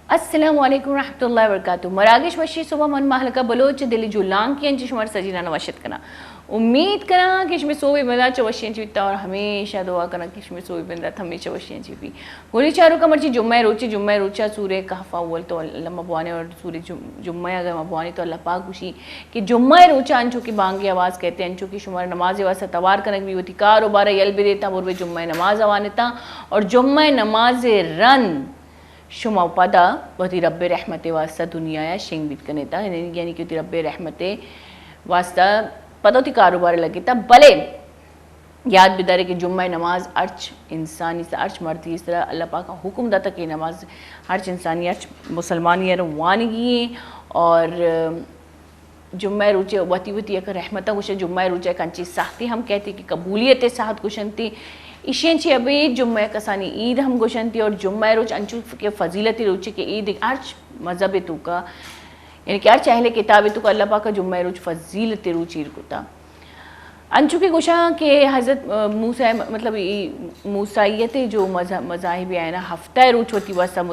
अस्सलामु अलैकुम रहमतुल्लाहि व बरकातुहू। मरागिश वशी सुबह मन महलका बलोच दिली जुलांग की अंची शुमार सजीना नवशत कना। उम्मीद करा कि इसमें सोई बंदा चवशियन चीता और हमेशा दुआ करा कि इसमें सोई बंदा हमेशा वशियन चीपी। गोली चारों का मर्ची जुम्मा रोचा सूर्य कहफा बोल तो अल्लाह मबवाने और सूर्य जुम्मा अगर मबवाने तो अल्लाह पाक खुशी कि जुम्मा रोचा अंचू की बांगी आवाज़ कहते हैं अंचू की शुमार नमाज वास्ता तवार कनक भी होती कार उबारा यल भी देता बुरवे जुम्मा नमाज अवानता और जुम्मा नमाज रन शुमा पदा वती रब्बे रहमते वास्ता दुनिया या शेंग बित कनेता यानी कि रब्बे रहमते वास्ता पदोती कारोबार लगे था भले याद बिदारे कि जुम्मा नमाज अर्च इंसानी से अर्च मरती इस तरह अल्लाह पाक का हुक्म दाता कि नमाज अर्च इंसानी अर्च मुसलमानी वानगी और जुम्मा रुचे वती वती एक रहमता कुछ जुम्मा रुचे कंची साहती हम कहते कि कबूलियत साहत कुशनती इशेंची अभी जुम्मा कसानी ईद हम गोशंती और जुम्मा रोज अंचु के फजीलती रुचि के ईद अर्च मजहब तू का यानी कि अर्च अहले किताब तू का अल्लाह पाक का जुम्मा रोज फजीलती रुचि कुता अंचु के गुशा के हज़रत मूसा मतलब मूसाइयत जो मज़ाहिब है ना हफ्ता रोज होती वसा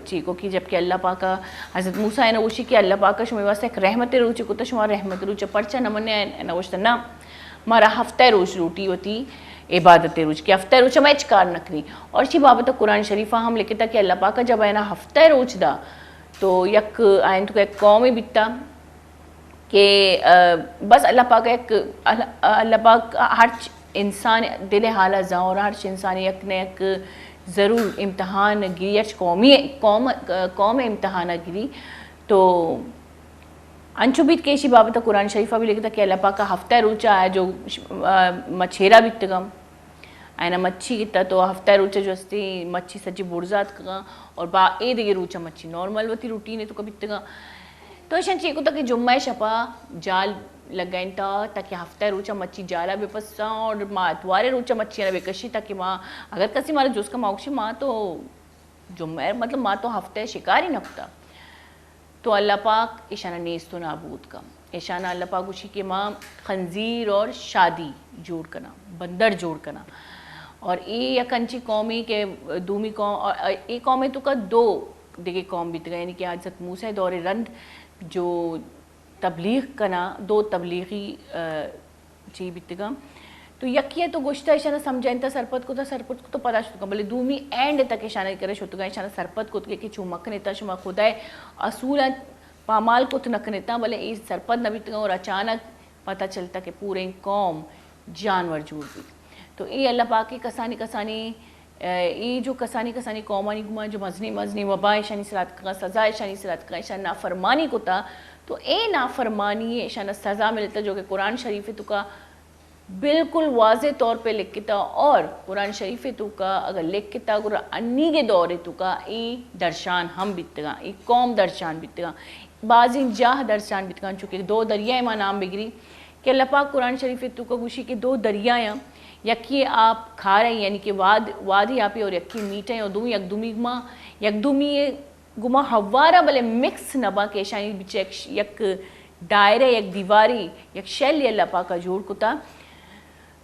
चीको की जबकि अल्लाह पाक का हज़रत मूसा है ना उसी के अल्लाह पाक का शुमे वास्ते एक रहमत रुचि कुता शुमार रहमत रुचि पर्चा नमने ना वश्ता ना हमारा हफ्ता रोज रोटी होती इबादत रोज की हफ्ता रोज मैं कार नकरी और इसी बाबत कुरान शरीफा हम लिखे था कि अल्लाह पाक जब है ना हफ्ता रोज दा तो यक आयन तो एक कौम बिता कि बस अल्लाह पाक एक अल्लाह पाक हर इंसान दिल हाला जा और हर इंसान एक ने एक ज़रूर इम्तहान गिरी अर्च कौम इम्तहान गिरी तो अंशुबित के इसी बाबत कुरान शरीफा भी लिखता कि अल्लाह पाक का हफ्ता रोचा है जो मछेरा बितगम आयना मच्छी किता तो हफ्ता रोचा जो अस्ती मच्छी सज्जी बुर्जात का और बा ए दिगे रोचा मच्छी नॉर्मल वती रूटीन है तो कभी बितगा तो ऐसा चीको तक जुम्मा शपा जाल लगाइन था ताकि हफ्ता रोचा मच्छी जाला बेपसा और माँ अतवारे रोचा मच्छी बेकशी ताकि माँ अगर कसी मारा जोस का माउशी माँ तो जुम्मा मतलब माँ तो हफ्ते शिकार ही नकता तो अल्लाह पाक इशाना नेस्तो नाबूद का इशाना अल्लाह पाक उसी के माँ खंजीर और शादी जोड़ करना बंदर जोड़ करना और ये या कंची कौमी के दूमी कौम और एक कौम तो का दो दिगे कौम बीत गए यानी कि हज़रत मूसा दौरे रंद जो तबलीग करना दो तबलीगी ची बीतगा तो यकिया तो गोश्ता इशाना समझाइन था सरपत को तो पता शुका भले दूमी एंड तक इशाना करे शुतगा इशाना सरपत को कि चुमक नेता शुमा खुदाए असूल पामाल को तो नक नेता भले इस सरपत न बीतगा और अचानक पता चलता कि पूरे कौम जानवर जुड़ गई तो ये अल्लाह पाक की कसानी ये जो कसानी कौमानी गुमा जो मजनी वबा शानी सलात का सज़ा शानी सलात का ईशा नाफरमानी को था तो ए नाफरमानी ईशाना सज़ा मिलता जो कि कुरान शरीफ तो का बिल्कुल वाज़े तौर पे लिख किता और कुरान शरीफ तो का अगर लिख किता अगर अन्नी के दौरे तो का ए दर्शान हम बितगा ए कौम दर्शान बितगा बाजी जाह दर्शान बितगा चूँकि दो दरिया माँ नाम बिगड़ी कि अल्लाह पाक कुरान शरीफ तो का गुशी के दो दरिया यकी आप खा रहे यानी कि वादी आप और यकी मीठे और दूमी यकदूमी गुमा हवारा भले मिक्स नबा के शानी बिच यक दायरे यक दीवारी यक शैल अल्लाह पाक का जोड़ कुता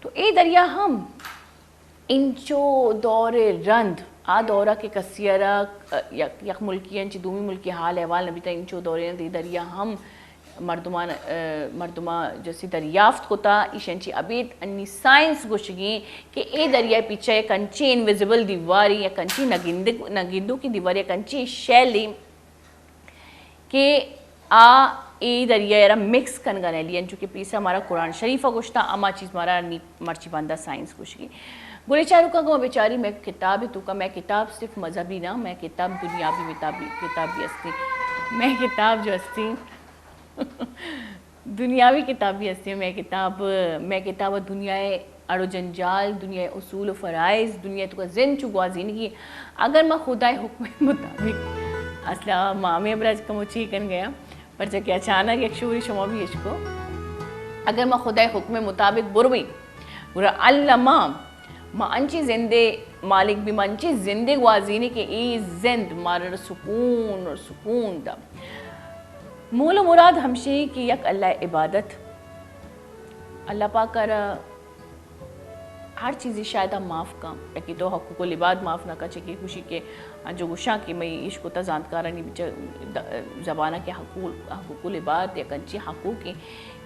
तो ए दरिया हम इंचो दौरे रंद आ दौरा के कसियरा यक मुल्की अंच दूमी मुल्की हाल अहवाल नबी इंचो दौरे रंद दरिया हम मर्दुमा जैसी दरियाफ्त होता इशंची अबीद अन्नी साइंस गुशगी कि ए दरिया पीछे एक कंची इनविजिबल दीवारी या कंची नगिंदू की दीवारी या कंची शैली कि आ ए दरिया यारा मिक्स कन गने लियन चूँकि पीछे हमारा कुरान शरीफा गुश्ता अमा चीज़ हमारा मर्ची बंदा साइंस गुशगी बोले चारू का बेचारी मैं किताब तू का मैं किताब सिर्फ मजहबी ना मैं किताब दुनियावी किताब भी अस्ती मैं किताब जो अस्ती दुनियावी किताब भी हस्ती मैं किताब दुनिया अड़ो जंजाल दुनिया उसूल फ़राइज़ दुनिया तो का जिन चुगवा जिंदगी अगर मैं खुदा हुक्म मुताबिक असला मामे अबराज का मुझे कन गया पर जब अचानक एक शूरी शुमा भी इसको अगर मैं खुदा हुक्म मुताबिक बुरवी बुरा अल्लामा माँ अंची जिंदे मालिक भी मंची जिंदे वाजीनी के ई जिंद मार सुकून दा मूल मुराद हमशे कि यक अल्लाह इबादत अल्लाह पाक कर हर चीज़ शायद हम माफ़ का कि तो हकूक़ लिबाद माफ़ ना कचे कि खुशी के जो गुशा की मई इश्क तजानकारानी ज़बाना के हकूक़ लिबाद या कंची हकूक़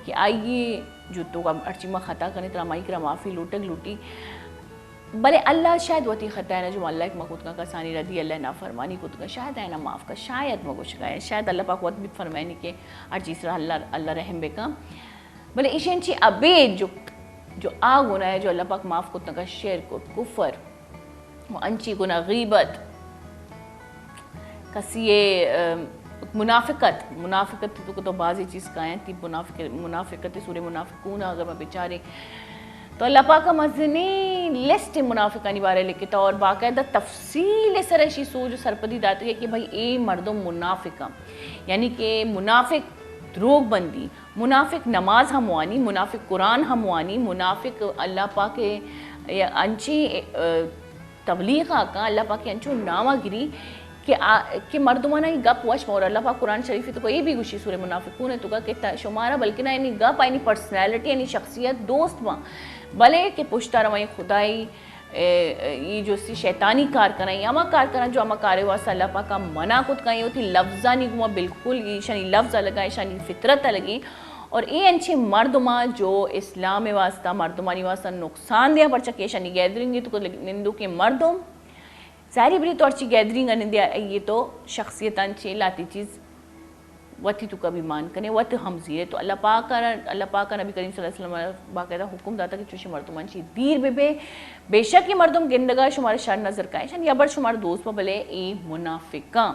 कि आइए जो तो अर्ची में ख़ता करने तरह माई करा माफ़ी लूटक लूटी भले अल्लाह शायद वती ख़ता है ना जो अल्लाह एक मकुत का सानी रदी अल्लाह ना फरमानी कुत का शायद है ना माफ़ का शायद मगुश का है शायद अल्लाह पाक वत भी फरमानी के हर चीज़ अल्लाह रहम बेका भले इशेंची अबे जो आग होना है जो अल्लाह पाक माफ़ कुत का शेर को कुफर वो अंची गुना गीबत कसिए मुनाफिकत तो बाज़ी चीज़ का है ती मुनाफिकत सूर्य मुनाफिकून अगर मैं बेचारे तो अल्लाह पाक का मज़नी लिस्ट मुनाफिकानी बारे लिखे था और बाकायदा तफसील सरशी सोच सरपदी दाती है कि भाई ए मर्दों मुनाफिका यानी कि मुनाफिक द्रोग बंदी मुनाफिक नमाज हमवानी मुनाफिक कुरान हमवानी मुनाफिक अल्लाह पाक के अंची तबलीग का अल्लाह पाक के अंचो नामागिरी कि मर्दमाना ही गप वश और अल्लाह पाक कुरान शरीफ तो ये भी गुशी सूर्य मुनाफिकून है तो का शुमारा बल्कि ना यानी गप यानी पर्सनैलिटी यानी शख्सियत दोस्त माँ भले कि पुश्ता रवाई खुदाई ये जो सी शैतानी कार कराई अमा कार करा जो अमा कार वास्ता अल्लाह पाक का मना कुत कहीं होती लफ्ज़ा नहीं घुमा बिल्कुल ये शनी लफ्ज़ अलग है शनी फितरत अलगी और ये अच्छे मर्दमा जो इस्लाम वास्ता मर्दमानी वास्ता नुकसान दिया पर चके शनी गैदरिंग तो निंदू के मर्दों सारी बड़ी तो अच्छी गैदरिंग दिया ये तो शख्सियत अच्छी लाती चीज़ वती तो कभी मान करें वत हम जीरे तो अल्लाह पाक का नबी करीम सल्लल्लाहु अलैहि वसल्लम बाकायदा हुक्म दाता कि चुशी मर्दमान ची दीर बे बेशक ये मर्दम गिंदगा शुमार शर नजर का शानी अबर शुमार दोस्त भले ए मुनाफिका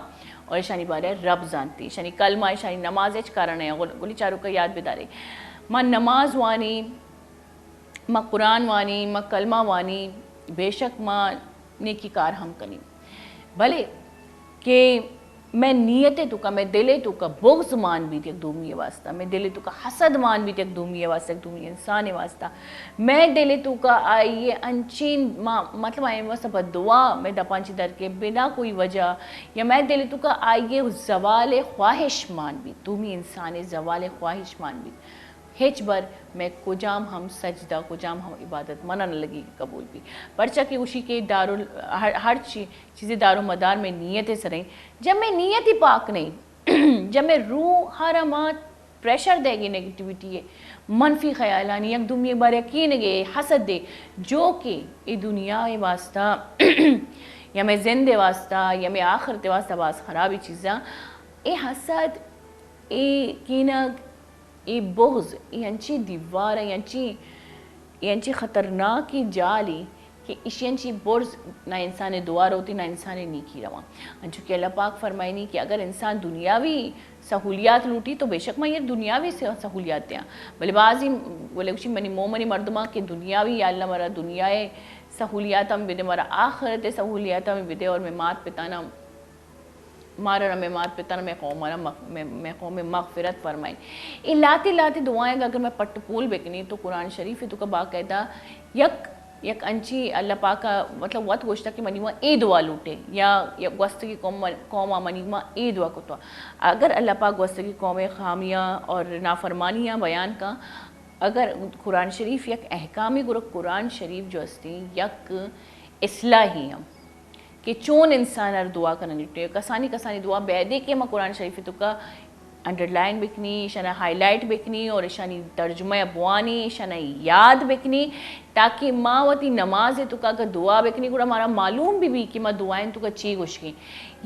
और शानी बारे रब जानती शानी कलमा शानी नमाज कारण है गोली चारों का याद बेदारे माँ नमाज वानी माँ कुरान वानी माँ कलमा वानी बेशक माँ नेकी कार हम कनी भले के मैं नीयते तुका मैं दिले तुका बुग़्ज़ मान भी तक दूमी वास्ता मैं दिले तुका हसद मान भी तक दूमी वास्ता दूमी इंसान वास्ता मैं दिले तुका आइए अनचीन मतलब आए वास्ता बदुआ मैं दपांची दर के बिना कोई वजह या मैं दिले तुका आइए ज़वाल ख्वाहिश मान भी दूमी इंसान ज़वाल ख्वाहिश मान भी हेच बर मैं कुजाम हम सजदा कुजाम हम इबादत मना न लगी कबूल भी परचा कि उसी के दारुल हर चीज़ें दारो मदार में नीयतें सरें जब मैं नीयत ही पाक नहीं जब मैं रूह हर अमात प्रेशर देगी नेगेटिविटी है मनफी ख्याल आनी एक दुनिया बार यकीन गे हसद दे जो कि ये दुनिया वास्ता या मैं जिंदे वास्ता या मैं आखिरत वास्ता बास खराबी चीज़ा ये हसद ये कीना ये बुग़्ज़ यांची दीवार यांची ख़तरनाक जाली कि इशेंची बुर्ज ना इंसान दुआ होती ना इंसान नीकी रवा चूँकि अल्लाह पाक फरमाइनी कि अगर इंसान दुनियावी सहूलियात लूटी तो बेशक मैं ये दुनियावी सहूलियात दिया भले बाजी बोले उसी मनी मोमनी मर्दमा के दुनियावी या अल्लाह मरा दुनियाए सहूलियात हम बिदे मरा आखिरत सहूलियात हम बिदे और मैं मात पिताना मारा मैं मात पिता मैं कौम में मग़फ़िरत फरमाई ये लाती लाती दुआएं अगर मैं पट्टपूल बेकनी तो कुरान शरीफ है तो का बाकायदा यक अंची अल्लाह पाक का मतलब वत गोश्ता कि मनीमा ए दुआ लूटे या वस्त की कौम मनीमा ए दुआ को तो अगर अल्लाह पाक वस्त की कौम खामियाँ और नाफरमानियाँ बयान का अगर कुरान शरीफ यक अहकामी कुरान शरीफ जो अस्ती यक इस्लाही हम कि चोन इंसान हर दुआ करने कसानी दुआ बैदे के माँ कुरान शरीफ तो का अंडरलाइन बिकनी शना हाईलाइट बिकनी और शानी तर्जुमा बुआनी शना याद बिकनी ताकि माँ वती नमाज तो का दुआ बिकनी गुड़ा हमारा मालूम भी कि माँ दुआएं तो का ची गुश की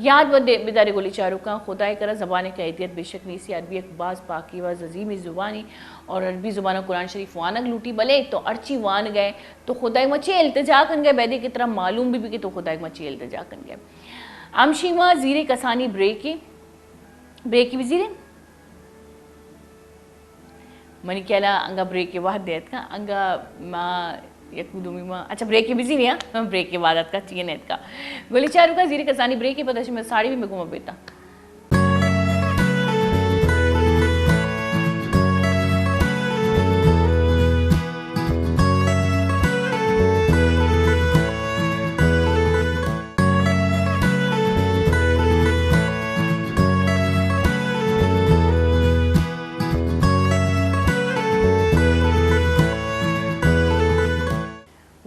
याद बेदारे गोली चारू का खुदा करा ज़बान का एहतियत बेशक नहीं सी अरबी अकबाज पाकी व जजीमी ज़ुबानी और अरबी ज़ुबान कुरान शरीफ वानक लूटी भले तो अर्ची वान गए तो खुदा मचे इल्तजा कन गए बैदे की तरह मालूम भी कि तो खुदा मचे इल्तजा कन गए अमशीमा जीरे कसानी ब्रेकी भी जीरे मनी केला अंगा ब्रेक के बाद देत का अंगा माँ एक दुमी माँ अच्छा ब्रेक के बिजी नहीं है ब्रेक के बाद का चाहिए नेत का गोली चारू का जीरे कसानी ब्रेक के पता मैं साड़ी भी मैं घुमा बेटा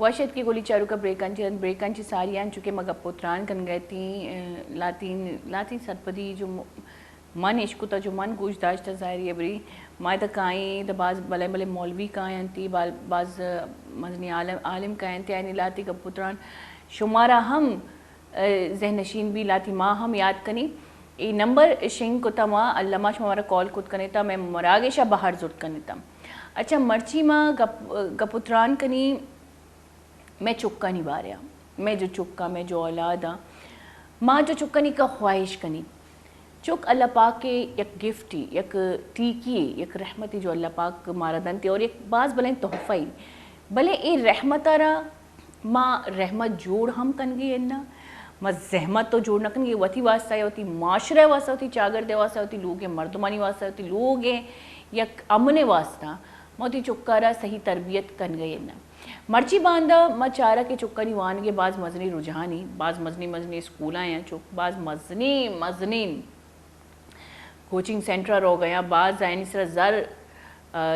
वशत की गोली चारू का ब्रेकांची सारी आन चुके मग पुत्रान कन गए थी लातीन सरपदी जो मन इश्कुता जो मन गुश दाश्ता ज़ाहिर बरी माए तक आई द बाज भले भले मौलवी का थी बाज मजनी आलिम का थी यानी लाती का पुत्रान शुमारा हम जहनशीन भी लाती माँ हम याद कनी ये नंबर शिंग को था माँ अल्लामा शुमारा कॉल खुद कने था मैं मरागेशा बाहर जुट कने था अच्छा मर्ची माँ गपुत्रान कनी मैं चुक्का नहीं बारिया मैं जो चुक्का मैं जो औलादा माँ जो चुक्का नहीं का ख्वाहिश कनी चुक अल्लाह पाक के एक गिफ्ट ही एक टीकी एक रहमती जो अल्लाह पाक मारा दनते और एक बाज भले तोहफ़ा ही भले ये रहमत आरा माँ रहमत जोड़ हम कन गए ना माँ जहमत तो जोड़ न कन गए वती वास्ता होती माशरे वास्ता होती चागर दे वास्ता होती लोग मर्दमानी वास्ता होती लोग या अमने वास्ता मोती चुक्कारा सही तरबियत कन गए ना मर्ची बांधा म चारा के चुक्कनी वान के बाज मजनी रुझानी बाज मजनी स्कूल आए चुक बाज मजनी कोचिंग सेंटर हो गया बाज आए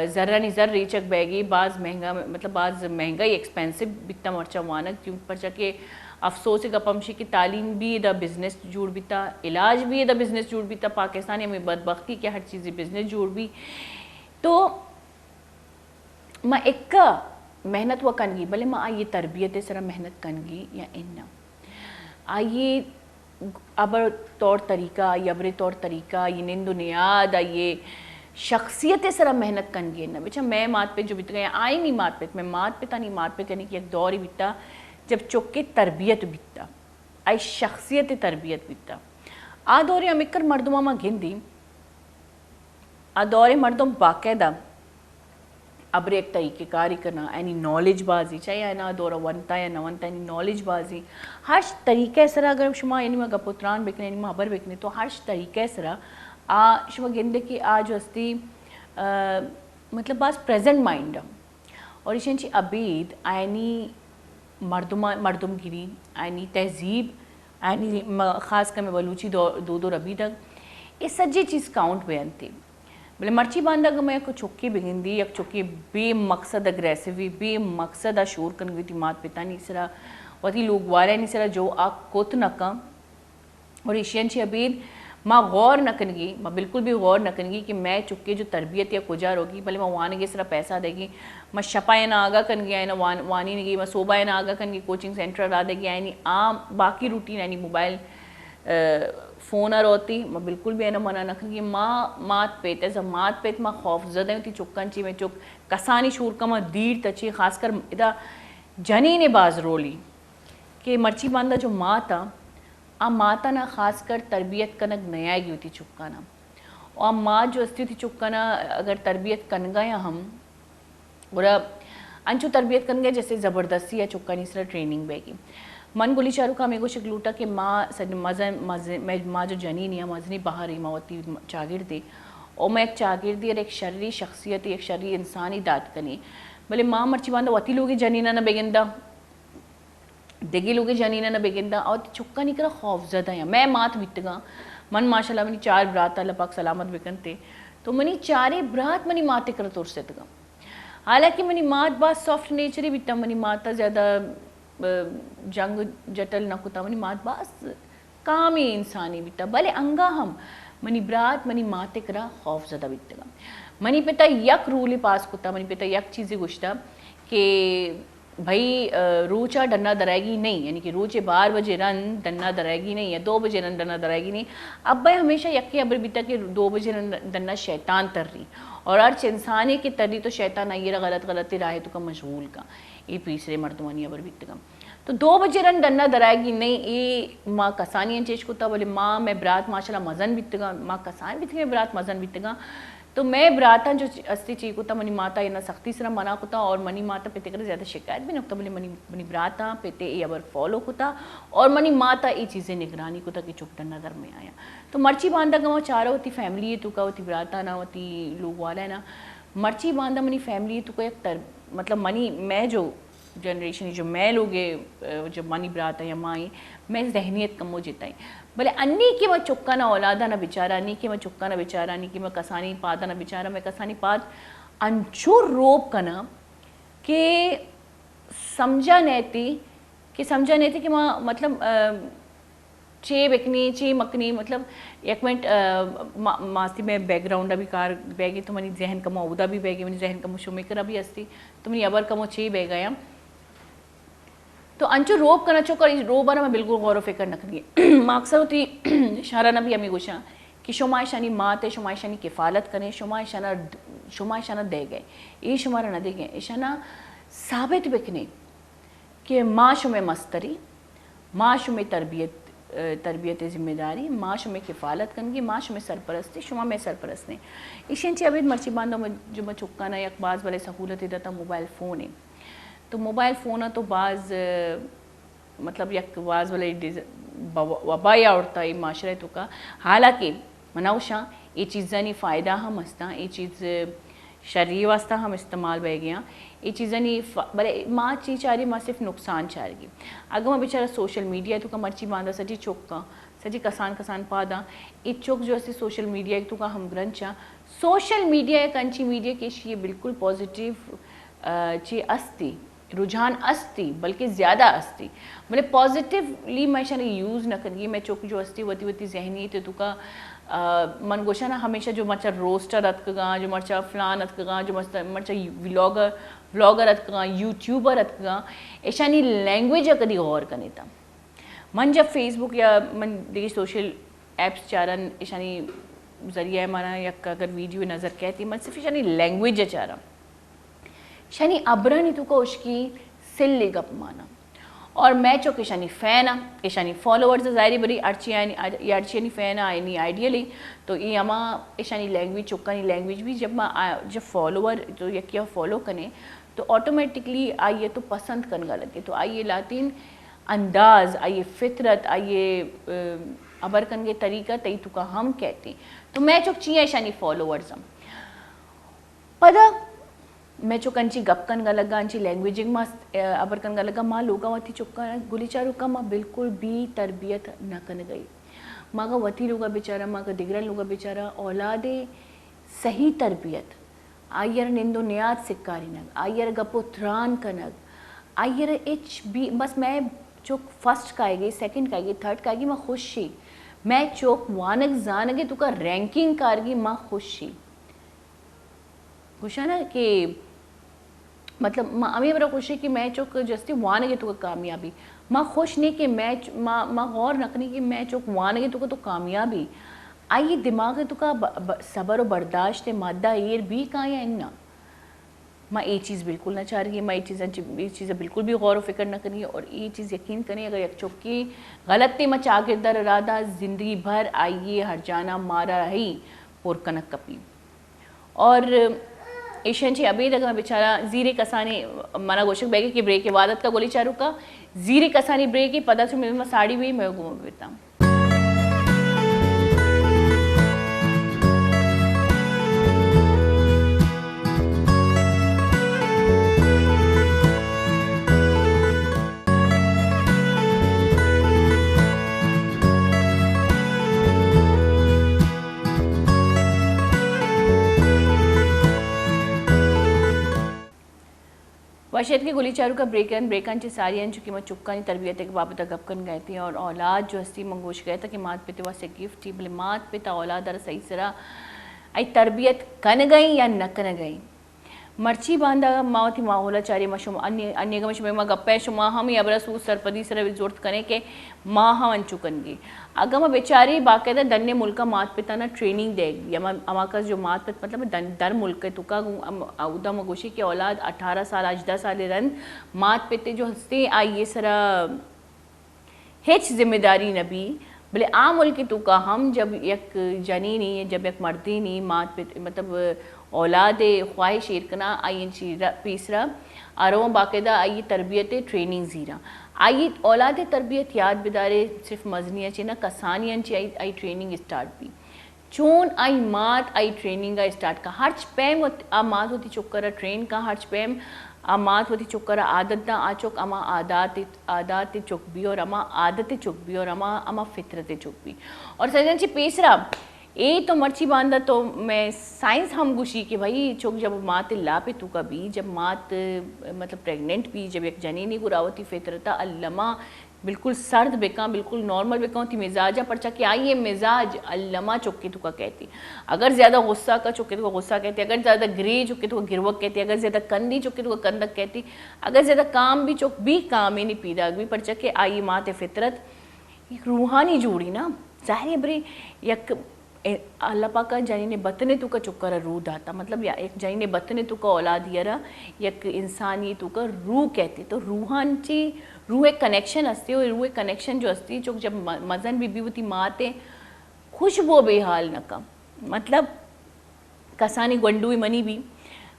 ज़र्रा रीचक बैगी बाज महंगा मतलब बाज महंगा ही एक्सपेंसिव बिकता मर्चा वानक क्यों परचा के अफसोस गपमशी की तालीम भी द बिज़नेस जुड़ बीता इलाज भी द बिज़नेस जुड़ बीता पाकिस्तान में बदबख्ती के हर चीज़ बिज़नेस जुड़ भी तो मैं एक मेहनत व कनगी भले मैं आइए तरबियत सरा मेहनत कनगी या इन्ना आइए अबर तौर तरीका यबरे तौर तरीका ये निंदुनियाद आइए शख्सियत सरा मेहनत कनगी ना बेचा मैं मात पे जो बीत गया आई नहीं मात पे मैं मात पे था नहीं मात पे करने की एक दौर ही बीता जब चुके तरबियत बीतता आई शख्सियत तरबियत बीतता आ दौरे अमिकर मर्दुमा में गिंदी आ दौरे मर्दुम बाकायदा अबर एक तरीके कारी करना यानी नॉलेज बाजी चाहे ना दौरा वनता या नवनता यानी नॉलेज बाजी हर तरीके सर अगर शुमा यानी मैं गपुत्रान बेकने यानी मैं अबर बेकने तो हर तरीके सर आ शुमा गिंदे की आज हस्ती मतलब बास प्रेजेंट माइंड और इशंची अबीद यानी मर्दुमगिरी यानी तहजीब यानी ख़ास कर मैं बलूची दो अभी तक ये सज्जी चीज़ काउंट बयान थी बोले मर्ची बांधा मैं को चुक्की बिगिंदी एक चुक्की बेमकसद अग्रेसिवी बेमकसद शोर कन गई थी मात पिता नहीं सरा वती लोग वाले नहीं सरा जो आ कोत न कम और एशियन ची अबीद माँ गौर न कनगी माँ बिल्कुल भी गौर न कनगी कि मैं चुक्के जो तरबियत या कुजार होगी भले मैं वाने के सरा पैसा देगी मैं शपाए ना आगा कन गया ना वानी नहीं गई मैं सोबाए ना आगा कन गई कोचिंग सेंटर आ देगी यानी आम बाकी रूटीन यानी मोबाइल फ़ोन होती मैं बिल्कुल भी है ना मना न करी माँ मात पेत ऐसा मात पेत माँ खौफजदा होती चुक्कनची में चुक कसानी शूर का माँ दीर तची खासकर इदा जनी ने बाज रोली कि मर्ची बांधा जो माँ था आ माता ना खासकर तरबियत कनक नयागी होती चुक्काना और माँ जो अस्ती थी चुक्काना अगर तरबियत कन गया हम और अंचु तरबियत कन गए जैसे ज़बरदस्ती या चुक्कानी सर ट्रेनिंग बेगी मन गोली चारू का मेरे को शिकलूटा कि माँ मैं माँ जो जनी नहीं मजनी बाहर ही मावती चागिर दी और मैं एक चागिर दी और एक शर्री शख्सियत एक शर्री इंसानी दात कनी भले माँ मर्ची बांधा वती लोग जनीना न बेगिंदा देगी लोग जनीना न बेगिंदा और चुक्का नहीं करा खौफजदा है मैं मात बीतगा मन माशाल्लाह मनी 4 ब्रात अल्लाह पाक सलामत बिकन थे तो मनी 4 ब्रात मनी माते कर तोड़ से तगा हालांकि मनी मात बात सॉफ्ट नेचर ही बीता मनी माता ज़्यादा जंग जटल न कुता मनी मात बास काम ही इंसानी बीता भले अंगा हम मनी ब्रात मनी माते करा खौफ ज़्यादा बीतगा मनी पिता यक रूल पास कुता मनी पिता यक चीज़ें गुश्ता कि भाई रोचा डन्ना दराएगी नहीं यानी कि रोचे 12 बजे रन डन्ना दराएगी नहीं या 2 बजे रन डन्ना दराएगी नहीं अब भाई हमेशा यक्के अबर बीता के 2 बजे रन डन्ना शैतान तर रही और अर्च इंसानी की तरी तो शैतान आई गलत राह तो का मशगूल का ये तीसरे मर्दमानी अबर बीत का तो 2 बजे रन डन्ना दराएगी नहीं ये माँ कसानी चेज कुता बोले माँ मैं ब्रात माशाल्लाह मजन बीतगा माँ कसान बीत मैं ब्रात मजन बीतगा तो मैं ब्राता जो अस्ती चीज कुता मनी माता ना सख्ती से मना कुता और मनी माता पेते कर ज़्यादा शिकायत भी नकता बोले मनी ब्राता पेते ये अबर फॉलो कुता और मनी माता ये चीज़ें निगरानी कुता की चुप डन्ना दर में आया तो मर्ची बांधा गवा चारा होती फैमिली तो का होती ब्राता ना होती लोग वाला है ना मर्ची बांधा मनी फैमिली तो एक तर मतलब मनी मैं जो जनरेशन जो मैं लोग जब मनी ब्राता या माई मैं जहनीत कम हो जिताई भले अन्नी कि मैं चुक्का ना औलादा ना बेचारा अन्नी कि मैं चुक्का ना बेचारा अन्नी कि मैं कसानी पादा ना बेचारा मैं कसानी पाद अंचुर रोप कना कि समझा नहीं थी कि मां मतलब चे बेकनी चे मकनी मतलब एक मिनट मास्ती में बैकग्राउंड अभी कार बैगी तो मनी जहन कमो उदा भी बैगी मनी जहन कमो शुमेकर अभी अस्ती तो मनी अबर कमो चे बैग गया तो अंचो रोब करना चो कर रोब मैं बिल्कुल गौर फिक्र नकनी मां अक्सर होती शारा नबी अमी गुशा कि शुमाइशानी माते शुमाइशानी किफ़ालत करें शुमाइशाना दे गए ये शुमारा न दे गए ईशाना साबित बिकने कि माँ शुमे मस्तरी माँ शुमे तरबियत जिम्मेदारी माँ शुमे किफ़ालत कनगी माँ शुमे सरपरस्ती शुमा में सरपरस्ती इशेंची अभी मर्ची बांधो जो मैं चुक्का ना एक बाज़ वाले सहूलत देता मोबाइल फ़ोन है तो मोबाइल फ़ोन तो बाज़ मतलब एक बाज़ वाले वबाया उड़ता है माशरे तो का हालांकि मनाउशा ये चीज़ा नहीं फ़ायदा हम हंसता ये चीज़ शरीर वास्ता हम इस्तेमाल बह गया ये चीज़ा नहीं भले माँ चीज़ चाह रही माँ सिर्फ नुकसान चाह रही अगर मैं बेचारा सोशल मीडिया तो का मर्ची बांधा सजी चौका सजी कसान पादा ये चौक जो ऐसे सोशल मीडिया एक तो का हम ग्रंचा सोशल मीडिया एक अंची मीडिया के ये बिल्कुल पॉजिटिव ची अस्ती रुझान अस्ती बल्कि ज़्यादा अस्ती मतलब पॉजिटिवली मैं शायद यूज़ न करी मैं चौक जो अस्ती वती वती जहनी तो तुका मन गोशा ना हमेशा जो मर्चा रोस्टर अतकगा जो मर्चा फलान अतकगा जो मर्चा व्लॉगर अतकगा यूट्यूबर अतकगा ऐसा नहीं लैंग्वेज कदी गौर करने था मन जब फेसबुक या मन देखिए सोशल एप्स चारन ऐसा नहीं ज़रिया माना या अगर वीडियो नज़र कहती मन सिर्फ ऐसा नहीं लैंग्वेज चारा शनी अबरा नहीं तुका उसकी सिल्ले गप माना और मैं चो किशानी फ़ैन आ किशानी फॉलोअर्स ज़ाहिर बड़ी अर्ची फ़ैन आनी आइडियली तो ये अमा ईशानी लैंग्वेज चुक्कानी लैंग्वेज भी जब फॉलोअर तो यकिया फॉलो करें तो ऑटोमेटिकली आइए तो पसंद करने लगे तो आइए लातिन अंदाज़ आइए फितरत आइए अबर कन के तरीका तई तुका हम कहते तो मैं चुक चाहिए ईशानी फॉलोअर्स हम पता मैं चो कंची गप कन लगा अंची लैंग्वेजिंग मां अबर कन लगा मां लोगा वती चुका गुली चारू का मां बिल्कुल भी तरबियत न कन गई मां का वती लोगा बेचारा मां का दिगरन लोगा बेचारा औलादे सही तरबियत आयर निंदो नियात सिक्कारी नग आयर गपो त्रान कनग आयर एच बी बस मैं चोक फर्स्ट काएगी सेकंड काएगी थर्ड काएगी मां खुशी मैं चोक वानक जानगे तुका रैंकिंग कारगी मां खुशी खुशा ना कि मतलब माँ अमी बड़ा खुश है कि मैं चौक जस्ती वान के तो कामयाबी माँ खुश नहीं कि मैं माँ गौर नकनी कि मैं चौक वान के तो कामयाबी आई दिमाग तो का सबर और बर्दाश्त मादा एर भी कहाँ या इन्ना माँ ये चीज़ बिल्कुल ना चाह रही मैं ये चीज़ें बिल्कुल भी गौर फिक्र ना करी और ये चीज़ यकीन करें अगर एक चौक की गलती में चागिरदार इरादा ज़िंदगी भर आइए हर जाना मारा रही और कनक कपी और एशियन अभी तक मैं बेचारा जीरे कसानी मना गोशक बैगे की ब्रेक इबादत का गोली चारू का जीरे कसानी ब्रेक की पता से साड़ी भी मैं घूम बेता वशेद के गुली चारू का ब्रेकन सारी चुकी मैं चुक्का तरबियत के बाबत गपकन गए थी और औलाद जो हस्ती मंगोश गया था कि मात पिता वास्ते गिफ्ट थी बोले मात पिता औलाद दर सही सरा आई तरबियत कन गई या न कन गई मर्ची बांधा माँ थी माहौला चारी मशुम अन्य गमश में गप्पे शुमा हम या बरसू सरपदी सर जोरत करें के माँ हम अंचुकनगी अगर मैं बेचारी बाकायदा दन्ने मुल्का मात पिता ना ट्रेनिंग देगी या अमाकस जो मात पिता मतलब दर मुल्क तुका उदा मगोशी की औलाद 18 साल 18 साल रन मात पिते जो हंसते आई ये सरा हिच जिम्मेदारी नबी बोले आम मुल्क तुका हम जब एक जनी नहीं जब एक मर्दी नहीं मात पिता मतलब औलाद ख्वाहिश इरकना आई तीसरा आरो बाकायदा आई तरबियत ट्रेनिंग ज़ीरा आई औलाद तरबियत याद बिदारे सिर्फ मजनिया ची ना कसानियन ची आई ट्रेनिंग स्टार्ट भी चून आई मात आई ट्रेनिंग का स्टार्ट का हर्च पैम आ मात होती चुक्कर ट्रेन का हर्च पैम आ मात होती चुक्कर आदत दा आ चुक अमा आदात चुक भी और अमा आदत चुक भी और अमा फितरत चुक भी और सजन ची तीसरा ए तो मर्ची बांधा तो मैं साइंस हम गुशी कि भाई चौक जब मात ला पे तू का भी जब मात मतलब प्रेग्नेंट भी जब एक जनीनी गुरावती फितरता अल्लमा बिल्कुल सर्द बेका बिल्कुल नॉर्मल बेका थी मिजाजा परचा कि आई ये मिजाज अल्लमा चुक्की तो का कहती अगर ज़्यादा गुस्सा का चुक्की तो गुस्सा कहती अगर ज़्यादा ग्रे चुक्की तो गिरवक कहती अगर ज़्यादा कंदी चुक्की तो कंदक कहती अगर ज़्यादा काम भी चुक भी काम ही नहीं पीदा भी परचा कि आई मात फितरत एक रूहानी जोड़ी ना ज़ाहिर बरी यक अल्लाह पाक जानी ने बतने तू का चुक्कर रूह दाता मतलब या एक जानी ने बतने तू का औलाद यरा एक इंसान ये तू का रूह कहती तो रूहांची रूह एक कनेक्शन असते और रूह एक कनेक्शन जो असती चुक जब मजन बीबी होती माते खुशबो बेहाल नका मतलब कसानी गंडू मनी भी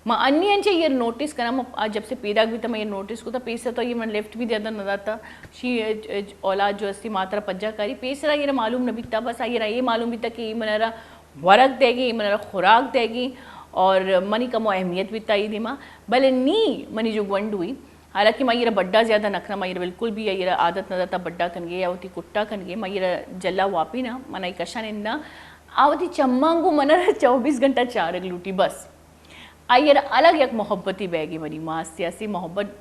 माँ अन्य ये नोटिस करा मैं जब से पैदा भी था मैं ये नोटिस को था पैसा तो ये मैं लेफ्ट भी ज़्यादा न था शी औलाद जो अस्ती मात्रा पज्जा करी पैसा ये मालूम न बीता बस ये मालूम भी था कि ये मनारा वरक देगी ये मनारा खुराक देगी और मनी कमो अहमियत भी था ये दिमा भले नी मनी जो गंड हुई हालांकि मैं ये बड्डा ज़्यादा नखना मैं ये बिल्कुल भी ये आदत न था बड्डा कन गए या होती कुट्टा कन गए मैं ये जल्ला वापी ना मना कशा निंदा आवती चम्मांगू मना 24 घंटा चारग लूटी बस आयर अलग एक मोहब्बती बैगी मरी माँ सियासी मोहब्बत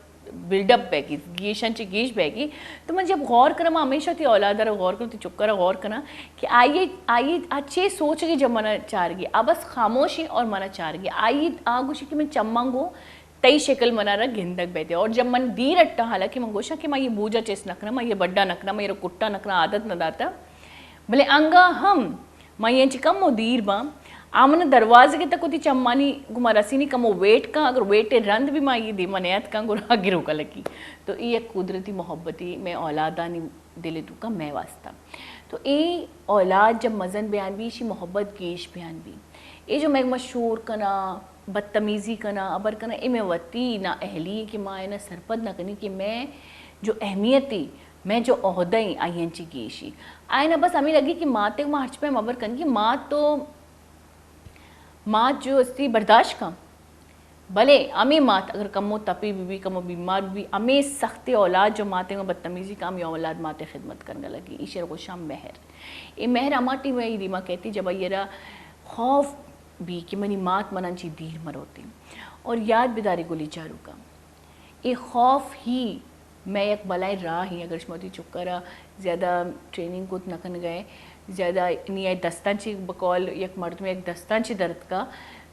बिल्डअप बैगी गेशांची गेश बैगी तो मैं जब गौर करा मैं हमेशा थी औलादारा गौर करती चुपकरा गौर करा कि आइए अच्छे सोच के जब मना चारगी अब बस खामोशी और मना चारगी आइए आगुशी कि मैं चम्मांगो तई शक्ल मना रहा गिंदक बैठे और जब मन दी रट्टा हालांकि मैं गोशा कि मैं ये बूझा चेस नखना मैं ये बड्डा नखना मैं ये कुट्टा नखना आदत न दाता भले अंगा हम मैं ये कम वो दीर बा आमने दरवाजे के तक होती चम्मानी गुमा रसीनी कमो वेट का अगर वेट रंध भी माई दी मनेत का गुरा गिरो का लगी तो ये एक कुदरती मोहब्बती में औलादानी दिले तू का मैं वास्ता तो ये औलाद जब मज़न बयान भी इसी मोहब्बत गेश बयान भी ये जो मैं मशहूर कना बदतमीज़ी कना अबर कना ए में वती ना अहली कि माँ ना सरपद ना कनी कि मैं जो अहमियती मैं जो ओहदई आयंची गेशी आए ना बस हमें लगी कि माँ ते माँ हर्च पे अबर कन की माँ जो अस्ती बर्दाश्त का भले अमे मात अगर कमो तपी भी कमो बीमार भी अमे सख्त औलाद जो माते में बदतमीज़ी काम या औलाद माते खिदमत करने लगी ईशर को शाम महर ये महर अमाटी में दिमा कहती जब ये खौफ भी कि मनी मात मनंची दीर मरोती और याद बिदारी गोली चारू का ये खौफ ही मैं एक बलाई रहा ही अगर शमोती चुक्करा ज़्यादा ट्रेनिंग को नकन गए ज़्यादा नहीं आए दस्तांची बकौल एक मर्द में एक दस्तांची दर्द का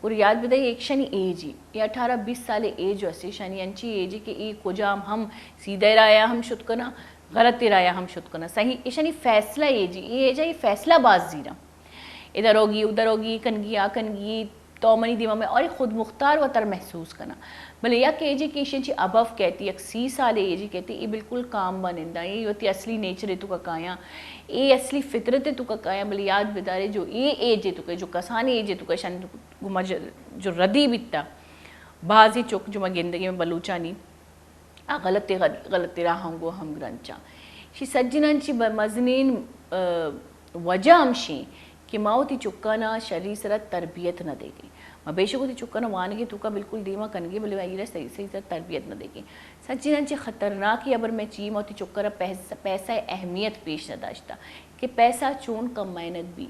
और याद बिदाई एक शनि एज ही ये 18-20 साल एज वैसे शनि अंची एज कि ये कोजाम हम सीधे राया हम शुद्ध करना गलत राया हम शुद्ध करना सही ये शनि फैसला एज ये एज है ये फैसला बाज जीरा इधर होगी उधर होगी कनगी आ कनगी तो मनी दिमा में और खुद मुख्तार व तर महसूस करना भले या कि एजुकेशन ची अबव कहती एक 30 साल एज कहती ये बिल्कुल काम बनिंदा ये होती असली नेचर है तू का काया ये असली फितरत है तू का काया भले याद बितारे जो ये एज है तू के जो कसानी एज है तू का शान गुमा जो रदी बिता बाजी चुक जो मैं जिंदगी में बलूचानी आ गलत राहंगो हम ग्रंचा शी सज्जनांची मजनीन वजह हमशी कि माओ ती चुक्काना शरीर सरा तरबियत न देगी मैं बेशक होती चुक्काना वानगी तू का बिल्कुल दीमा कनगी बोले भाई सही सही सर तरबियत न देगी सच्ची ख़तरनाक ही अबर मैं ची मोती चुक्करा पैसा अहमियत पेश न दाश्ता कि पैसा चून कम मेहनत भी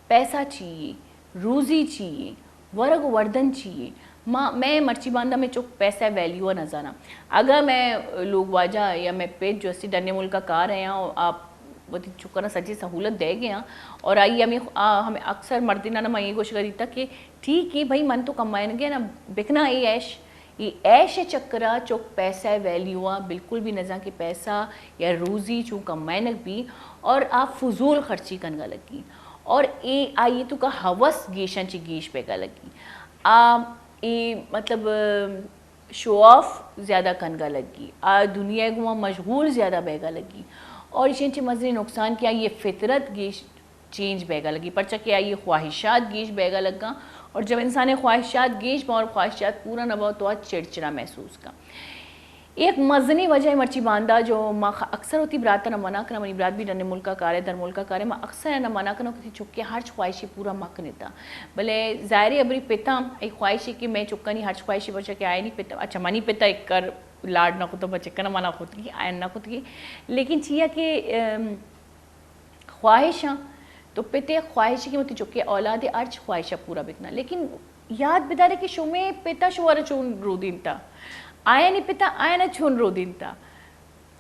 पैसा चाहिए रोज़ी चाहिए वर्ग वर्धन चाहिए माँ मैं मर्ची बांधा में चुक पैसा वैल्यू न जाना अगर मैं लोग वाजा या मैं पेज जो अस्सी डरने मुल्क का कार है यहाँ आप बहुत चुका सच्ची सहूलत दे गया और आई हमें अक्सर मर्दिना ना मैं ये कोशिश करी था कि ठीक है भाई मन तो कमाएंगे ना बिकना ये ऐश चक्करा चुक पैसा वैल्यू बिल्कुल भी नज़ा कि पैसा या रोज़ी चूँ कमाएनक भी और आप फजूल खर्ची कनगा लगी और ये आई तो का हवस गेशन ची गेश पेगा लगी ये मतलब शो ऑफ ज़्यादा कनगा लगी दुनिया गुआ मशगूल ज़्यादा बेगा लगी और इसे मजनी नुकसान किया ये फितरत गेश चेंज बेगा लगी परचा क्या ये ख्वाहिशात गेश बेगा लगा और जब इंसान ख्वाहिशात गेश और ख्वाहिशात पूरा न हो तो आज चिड़चिड़ा महसूस का एक मजनी वजह मर्ची बांधा जो माँ अक्सर होती बरात न मना करना मनी बरात भी डरने मुल्क का कार्य दर मुल्क का कार्य माँ अक्सर न मना करना किसी चुक्के हर ख्वाहिशी पूरा मक नेता भले ज़ाहिर अबरी पिता एक ख्वाहिशी कि मैं चुक्का नहीं हर ख्वाहिशी बच्चा के आए नहीं पिता अच्छा मनी पिता एक कर लाड ना तो बच्चे का मना खुद की आयन ना खुद की लेकिन चिया कि ख्वाहिशां तो पिते ख्वाहिश की मती चुके औलाद अर्च ख्वाहिशा पूरा बिकना लेकिन याद बिदारे कि शुमे पिता शुवर चून रोदिनता आयनी पिता आयना चून रोदिनता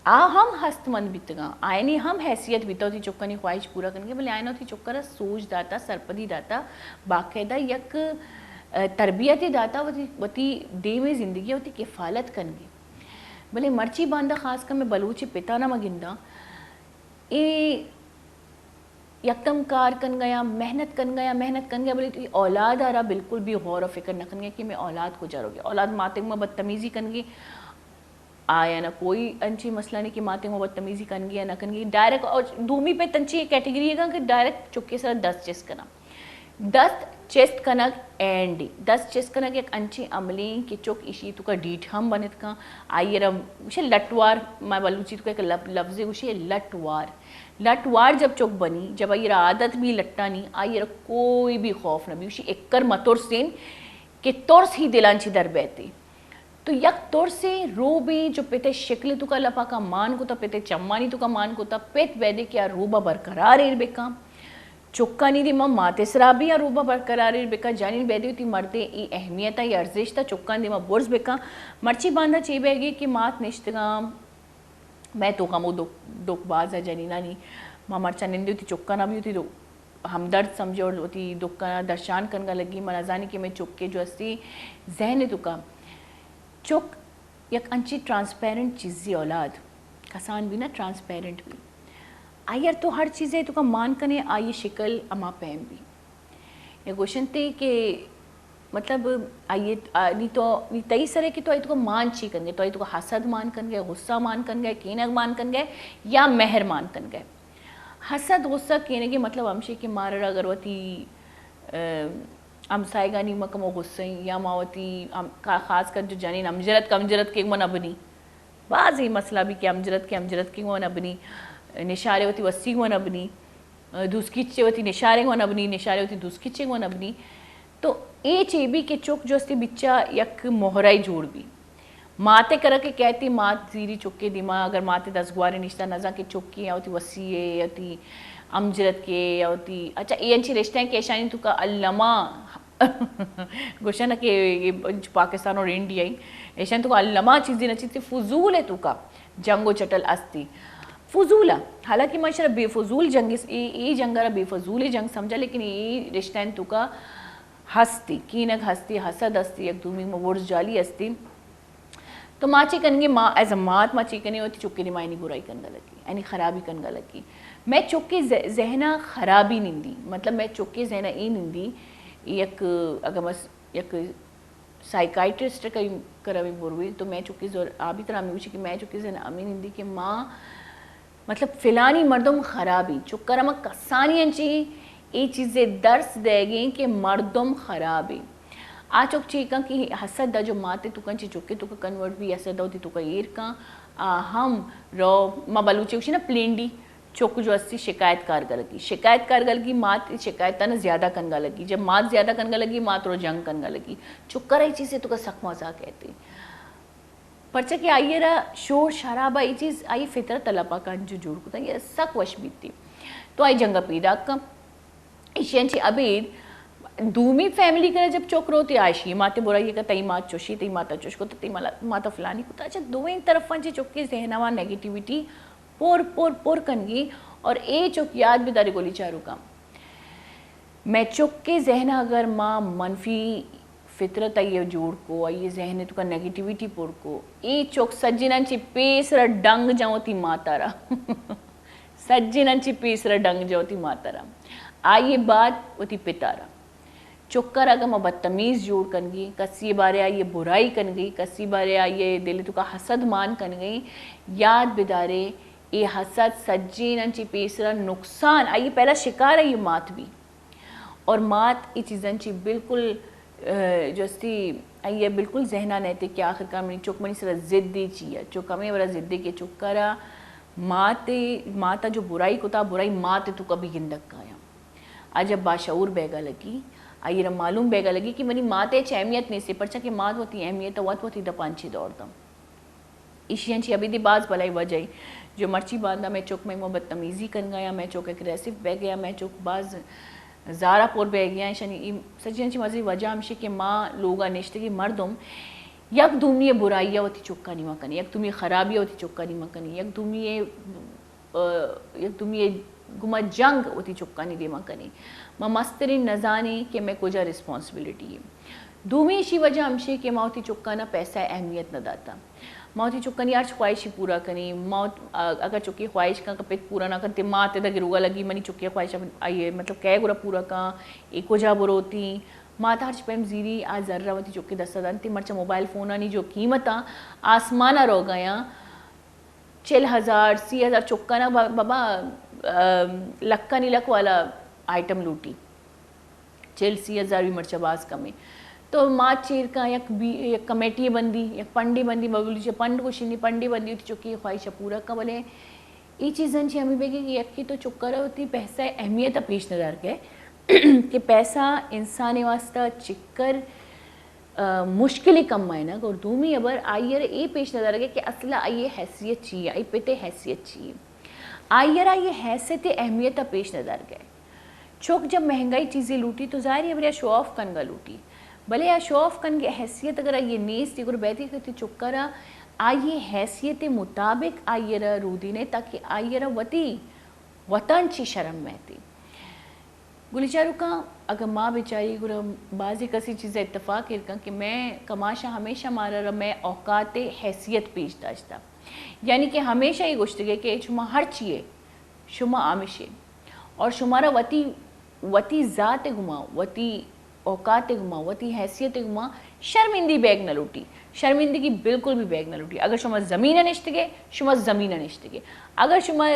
आ हम हस्तमंद बितगा आयनी हम हैसियत बिता थी चुक्का ख्वाहिश पूरा करने बोले आयना थी चुक्का सोच दाता सरपदी दाता बाकायदा यक तरबियत दाता वती दे में ज़िंदगी वती किफ़ालत कनगे भले मर्ची बांदा ख़ास कर मैं बलूची पिता ना मगिंदा ए यकदम कार कन गया मेहनत कन गया बोले तो औलाद आ रहा बिल्कुल भी गौर फिक्र न कन गया कि मैं औलाद को जरोगे औलाद माते में बदतमीज़ी कन गई आया ना कोई अंची मसला नहीं कि माते में बदतमीज़ी कन गया ना कन गई डायरेक्ट और धूमी पे तंची कैटेगरी है कि डायरेक्ट चुके सर 10 चेस्ट करना 10 चेस्ट कनक एंड 10 चेस्ट कनक एक अंची अमली कि चुक इशी तुका डीठ हम बनित का आइए रम उसे लटवार मैं बलूची तुका एक लफ्ज़ उसे लटवार जब चुक बनी जब आइए आदत भी लट्टा नहीं आइए कोई भी खौफ न भी उसी एक्कर मतुर सेन कि तुरस ही दिलांची दर बैती तो यक तौर से रो भी जो पिते शिकल तुका लपा का मान को पिते चम्मानी तुका मान को पेट वैदे क्या रूबा बरकरार बेका चुक्का नहीं दी माते सराबी या रूबा बरकरार बेका जानी बैदे होती मरते ई अहमियत ई अर्जिश था चुक्का दी बुर्ज बेका मर्ची बांधा चे बैगी कि मात निश्तगाम मैं तो हम दुख बाज है जनीना नहीं माँ मर्चा निंदी होती चुक्का ना भी होती तो हमदर्द समझे और होती दुख का दर्शान करने लगी मनाजानी कि मैं चुक्के जो अस्ती जहन तुका चुक यक अंची ट्रांसपेरेंट चीज़ी औलाद कसान भी ना ट्रांसपेरेंट भी आयर तो हर चीज़ें तुका मान कने आई शिकल अमा पैम भी ये क्वेश्चन थे कि मतलब आइए नहीं तो नहीं तई सरे कि तो आई तुका मान ची कन गए तो आई तुका हसद मान कन गए गुस्सा मान कन गए कीनक मान कन गए या मेहर मान कन गए हसद गुस्सा कीने के मतलब हमशे कि मारा अगरवती हमसाएगा नहीं मकमो गुस्से या मावती खास कर जो जानी अमजरत कमजरत के मन अबनी बाज ही मसला भी कि अमजरत के मन अबनी निशारे होती वसी मन अबनी दुस्किच्चे होती निशारे मन अबनी निशारे होती दुस्किच्चे मन अबनी तो ये चेबी के चुक जो अस्ती बिच्चा यक मोहराई जोड़ भी माते कर के कहती मात जीरी चुके दिमा अगर माते 10 गुआरे निश्ता नजा के चुकी या होती वसी या होती अमजरत के या होती अच्छा ये अंची रिश्ते हैं कैशानी तुका अल्लमा गोशन के पाकिस्तान और इंडिया ही ऐसा तुका अल्लमा चीज़ें नची थी फजूल है तुका जंगो चटल अस्ती फजूला हालांकि माशा बेफजूल जंग ये जंगारा बेफजूल जंग समझा लेकिन ये रिश्ते तुका हस्ती कीनक हस्ती हसद हस्ती एक दूमी में वर्ज जाली हस्ती तो माची कनगे माँ एज अ मात माची कने होती चुक्की निमायनी बुराई कनगा लगी यानी ख़राबी कनगा लगी मैं चुक्की जहना ख़राबी निंदी मतलब मैं चुक्की जहना ये निंदी एक अगर मस एक साइकाइट्रिस्ट का करवी बुरवी तो मैं चुक्की जोर आबी तरह में कि मैं चुक्की जहना अमी निंदी कि माँ मतलब फ़िलानी मर्दम ख़राबी चुक्कर हम कसानी अंची ये चीज़ें दर्स देगी कि मर्दम ख़राबी आ चुक चीका कि हसद दा जो माते तुकन ची चुके तुका कन्वर्ट भी हसद होती तुका ईर का हम रो माँ बलूची उसी ना प्लेंडी चुक जो अस्सी शिकायतकार गलगी मात शिकायत ना ज़्यादा कनगा लगी जब मात ज़्यादा कनगा लगी मात रो जंग कनगा लगी चुक्कर आई चीज़ तुका सक मजा कहती परचा कि आइए रहा शोर शराबा ये चीज़ आई फितरत तलपा का जो जोड़ को था ये सक वश बीतती तो आई जंगा पीदा कम इशियंची अबीद दूमी फैमिली करे जब चौक रोती आशी माते बुराई का तई मात चोशी तई माता चोश को तई माता फलानी को अच्छा दोवें तरफां जे चौके जहनवा नेगेटिविटी पोर कनगी और ए चौक याद बिदारी गोली चारू काम मैं चौके जहना अगर माँ मनफी फितरत ये जोड़ को ये जहन तुका नेगेटिविटी पोर को ए चौक सज्जिनांची पेसरा डंग जाओती मातारा सज्जिनांची पेसरा डंग जाओती मातारा आइए बात होती पितारा चुक्कर अगर मैं बदतमीज़ जोड़ कन गई कसी बारे आइए बुराई कन गई कसी बारे आइए दिल तुका हसद मान कन गई याद बिदारे ये हसद सज्जी नंची पेसरा नुकसान आइए पहला शिकार है ये मात भी और मात ये चीज़न ची बिल्कुल जस्ती आइए बिल्कुल जहना नहते कि आखिरकार मनी चुक मनी सरा जिद्दी चाहिए चुक हमें बड़ा जिद्दी के चुक्करा माता जो बुराई को था बुराई मात तो कभी गिंदक काया आज जब बाशऊर बेगा लगी आइए मालूम बेगा लगी कि मनी माते अहमियत नहीं से परचा कि मात होती अहमियत वत होती दपांची दौड़ता ईशियनची अभी दी बाज भलाई वजह जो मर्ची बांधा मैं चौक में बदतमीज़ी कर गया मैं चौक एग्रेसिव बह गया मैं चौक बाज ज़ारा पोर बह गया शनी सचिनची मजी वजह हमशे कि माँ लोग निश्ते की मर्दम यक दुमी बुराइयाँ होती चुक्का नहीं मकनी यक दुमी खराबियाँ होती चुक्का नहीं मकनी यक दुमी गुमा जंग होती चुक्का नहीं दे मकनी माँ मस्तरीन नजानी कि मैं कुछ रिस्पॉन्सिबिलिटी है दूमी इसी वजह हमशे कि माँ होती चुक्का ना पैसा अहमियत न दाता माँ होती चुक्का नहीं आज ख्वाहिश पूरा करी माँ अगर चुकी ख्वाहिश का कपित पूरा ना करते माँ ते गिरुआ लगी मनी चुकी ख्वाहिश आइए मतलब क्या गुरा पूरा का एक वजह बुरोती माता हर्ष पैम जीरी आज जर्रावती चुकी 10,000 ती मर्चा मोबाइल फ़ोन आनी जो कीमत आसमाना रो गया 4,000 6,000 चुक्का ना बाबा लक्का नहीं लक वाला आइटम लूटी 6,000 भी मर्चा बाज कमे तो माँ चीर का एक कमेटी बंदी एक पंडी बंदी बबुली पंड को शिनी पंडी बंदी होती चुकी ख्वाहिश पूरा का बोले ये चीज़ें हमें बेगे कि यकी तो चुक्कर होती पैसा अहमियत पेश नज़र के कि पैसा इंसान वास्ता चिक्कर मुश्किल ही कम है ना और दूमी अबर आइयर ये पेश नज़र के कि असला आइए हैसियत चाहिए आई पेते हैसियत चाहिए आइयर ये हैसियत अहमियत पेश नज़र गए चौक जब महंगाई चीज़ें लूटी तो ज़ाहिर है शो ऑफ कन गा लूटी भले या शो ऑफ कन की हैसियत अगर ये नेस अगर बैठी करती चुक्करा आइए हैसियत मुताबिक आइयर रूदी ने ताकि आइयर वती वतन ची शर्म में थी गुलिचारू का अगर माँ बेचारी गुरा बाजी कसी चीज़ें इत्तफाक इरका कि मैं कमाशा हमेशा मारा मैं औकात हैसियत पेश दाश्ता यानी कि हमेशा ये गुश्तगे कि शुमा हर चीज़ शुमा आमिशे और शुमारा वती ज़ात घुमा वती औकात घुमा वती हैसियत घुमा शर्मिंदी बैग न लूटी शर्मिंदगी बिल्कुल भी बैग न लूटी अगर शुमा ज़मीन निश्तगे शुमा ज़मीन निश्तगे अगर शुमा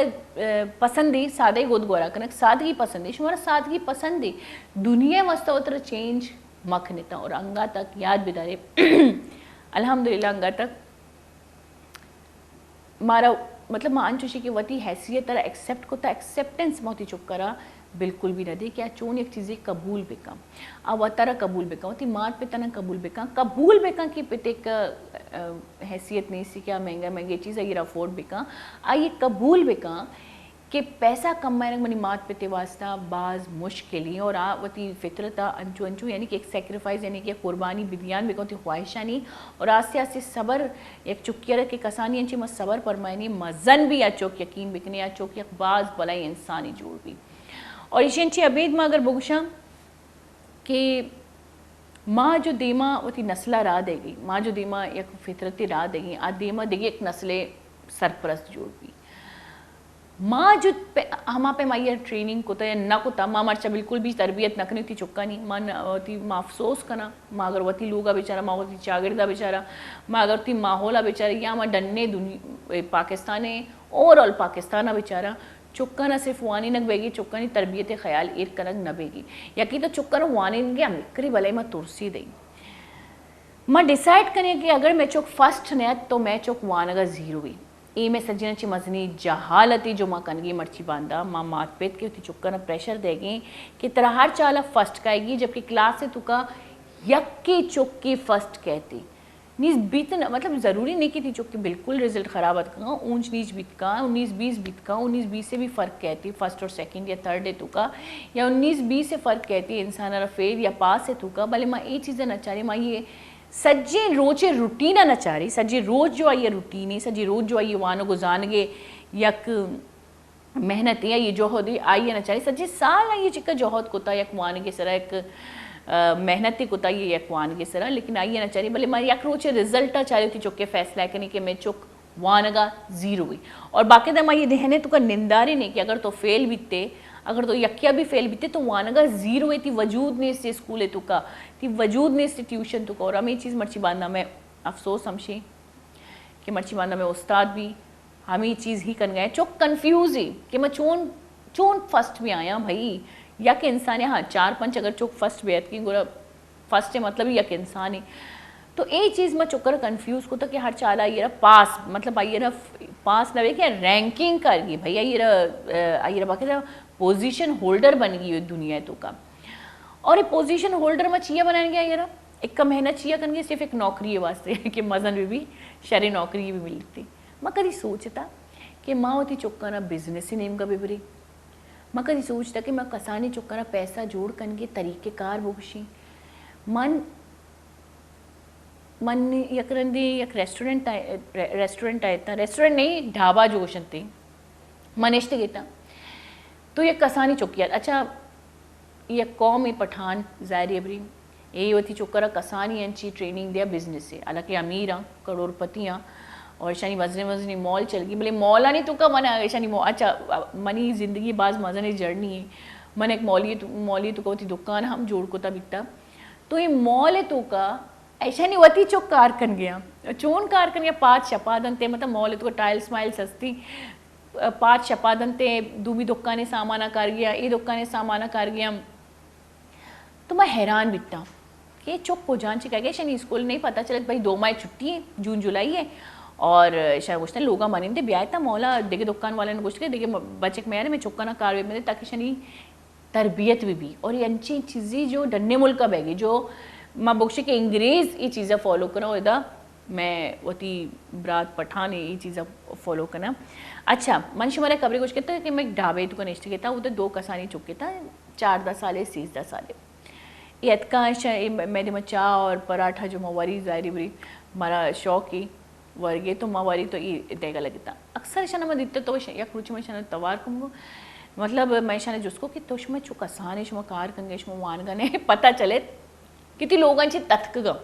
पसंदी सादे गोद गोरा कनक सादगी पसंदी शुमारा सादगी पसंदी दुनिया मस्त उतर चेंज मख नेता और अंगा तक याद बिदारे अल्हम्दुलिल्लाह अंगा तक मारा मतलब मान चुशी कि वती हैसियत तरह एक्सेप्ट को था एक्सेप्टेंस मोती चुप करा बिल्कुल भी न दे क्या चोन एक चीज़ें कबूल बेका अब तरह कबूल बेका होती मात पे तना कबूल बेका कि पिते का हैसियत नहीं सी क्या महंगा महंगी चीज़ है ये अफोर्ड बेका ये कबूल बेका कि पैसा कमाने मनी मात पिते वास्ता बाज मुश्किल और वती फितरत अंचू अंचू यानी कि एक सेक्रीफाइस यानी कि कुर्बानी बिदियान बेका होती ख्वाहिशानी और आस्ते आस्ते सबर एक चुकियर के कसानी अंची मत सबर परमायनी मजन भी या चौक यकीन बिकने या चौक एक बाज भलाई इंसानी जोड़ भी और इशेंची अबीद में अगर बगुशा कि माँ जो दीमा वती नस्ला राह देगी माँ जो दीमा एक फितरती राह देगी आ दीमा देगी एक नस्ले सरपरस्त जोड़ भी माँ जो हमा पे माँ ये ट्रेनिंग कोता या ना कोता माँ मर्चा बिल्कुल भी तरबियत नकनी थी चुक्का नहीं माँ वती माँ अफसोस करना माँ अगर वती लोगा बेचारा माँ वती चागिरदा बेचारा माँ अगर ती माहौला बेचारा या माँ डन्ने दुनिया पाकिस्तान ओवरऑल पाकिस्तान बेचारा चुक्का ना सिर्फ वानी नक बेगी चुक्का नहीं तरबियत ख्याल ईर कनक न बेगी यकी तो चुक्का वानी नगे अमकरी भले मैं तुरसी दई मैं डिसाइड करें कि अगर मैं चुक फर्स्ट ने तो मैं चुक वानगा जीरो हुई ए में सजना ची मजनी जहालती जो माँ कनगी मर्ची बांधा माँ मात पेत के होती चुक्का ना प्रेशर देगी कि तेरा हर चाला फर्स्ट खाएगी जबकि क्लास से तुका यक्की चुक्की फर्स्ट कहती नीस बीत मतलब ज़रूरी नहीं कि थी चुक्की बिल्कुल रिजल्ट ख़राब का 19-20 बीत का 19-20 बीत का 19-20 से भी फ़र्क कहती फर्स्ट और सेकंड या थर्ड है तुका या 19-20 से फ़र्क कहती इंसान फेल या पास है तुका भले माँ ये चीज़ें नचारी माँ ये सज्जे रोज़े रूटीन नचारी सज्जे रोज़ जो आई रूटीन है सज्जे रोज़ जो आई वानो गुजानगे यक मेहनत या ये जोहद आई नचारी सज्जे साल ये चिक्का जोहद कोता यक वान के सरा एक मेहनती कोता ये यकवान के सरा लेकिन आइए ना चाहिए भले मारी यक रोचे रिजल्ट चाहिए थी चुके फैसला करने के मैं चुक वानगा जीरो हुई और बाकी दमा ये देहने तो का निंदारी नहीं कि अगर तो फेल बीते अगर तो यकिया भी फेल बीते तो वानगा जीरो है थी वजूद ने इससे स्कूल है तुका थी वजूद ने इससे ट्यूशन तुका और हमें ये चीज़ मर्ची बांधा में अफसोस समझी कि मर्ची बांधा में उस्ताद भी हमें ये चीज़ ही कर गए चुक कन्फ्यूज ही कि मैं चोन फर्स्ट में आया भाई या कि इंसान हाँ 4-5 अगर चुक फर्स्ट बेहद की गोरा फर्स्ट है मतलब या कि इंसान है तो ये चीज़ में चुकर कन्फ्यूज को तो कि हर चाला ये पास मतलब आइए पास लगे क्या रैंकिंग कर गई भैया ये बाकी पोजीशन होल्डर बन गई दुनिया तो का और ये पोजीशन होल्डर में चाहिए बनाने गया ये एक मेहनत चाहिए करेंगे सिर्फ एक नौकरी है वास्ते कि मजन भी शहरी नौकरी भी मिलती। मैं कभी सोचता कि माँ होती चुक्का बिजनेस ही नेम का बिबरी। मैं कभी सोचता कि मैं कसानी चुक्का पैसा जोड़ कन के तरीक़ेकार बोशी मन मन यकरंदी एक रेस्टोरेंट आयता रेस्टोरेंट नहीं ढाबा जोशनती मन इश्ते गेता तो ये कसानी चुक्किया अच्छा ये कौम ये पठान जाहिर एबरी ये होती चुक्करा कसानी यांची ट्रेनिंग दिया बिजनेस से हालांकि अमीर हाँ करोड़पति हाँ और शानी वजने वजनी मॉल चल गई भले मॉल आनी तो का मन शानी अच्छा मनी ज़िंदगी बाज मजनी जर्नी है मन एक मॉली तो होती दुकान हम जोड़ को था बिकता तो ये मॉल है तो का ऐसा नहीं वती चो कार कन गया चोन कार कन गया 5 शपादन ते मतलब मॉल है तो टाइल्स माइल सस्ती 5 शपादन ते दूबी दुकानें सामाना कर गया ये दुकानें सामाना कर गया तो मैं हैरान बिकता कि चुप हो जान चिका गया शनि स्कूल नहीं पता चला भाई 2 माह छुट्टी है जून जुलाई है और शायद कुछ लोग मनी थे ब्याह था मौला देखे दुकान वाले ने कुछ देखे बच्चे मेरे में चुक्का ना कार में ताकि शनि तरबियत भी और ये अच्छी चीज़ें जो डन्ने मुल्क का बैगी जो माँ बुक्शे के अंग्रेज़ ये चीज़ें फॉलो करा इदा मैं वती ब्रात पठान ये चीज़ें फॉलो करना। अच्छा मंश हमारे कबरे कुछ कहता है कि मैं ढाबे तो कनिष्ठ कहता उधर 2 कसानी चुके था 4-10 साल 6-10 साल ये अतका मैंने में चाह और पराठा जो मवारी जारी बरी हमारा शौक ही वर्गे तो मवारी तो ये देगा लगता अक्सर शाना मैं दिखते तो या कुछ में शाना तवार कमो मतलब मैं शाने जिसको कि तो मैं चुका साने शुमा कार कंगे शुमा मान गने पता चले किती लोगांची तथक ग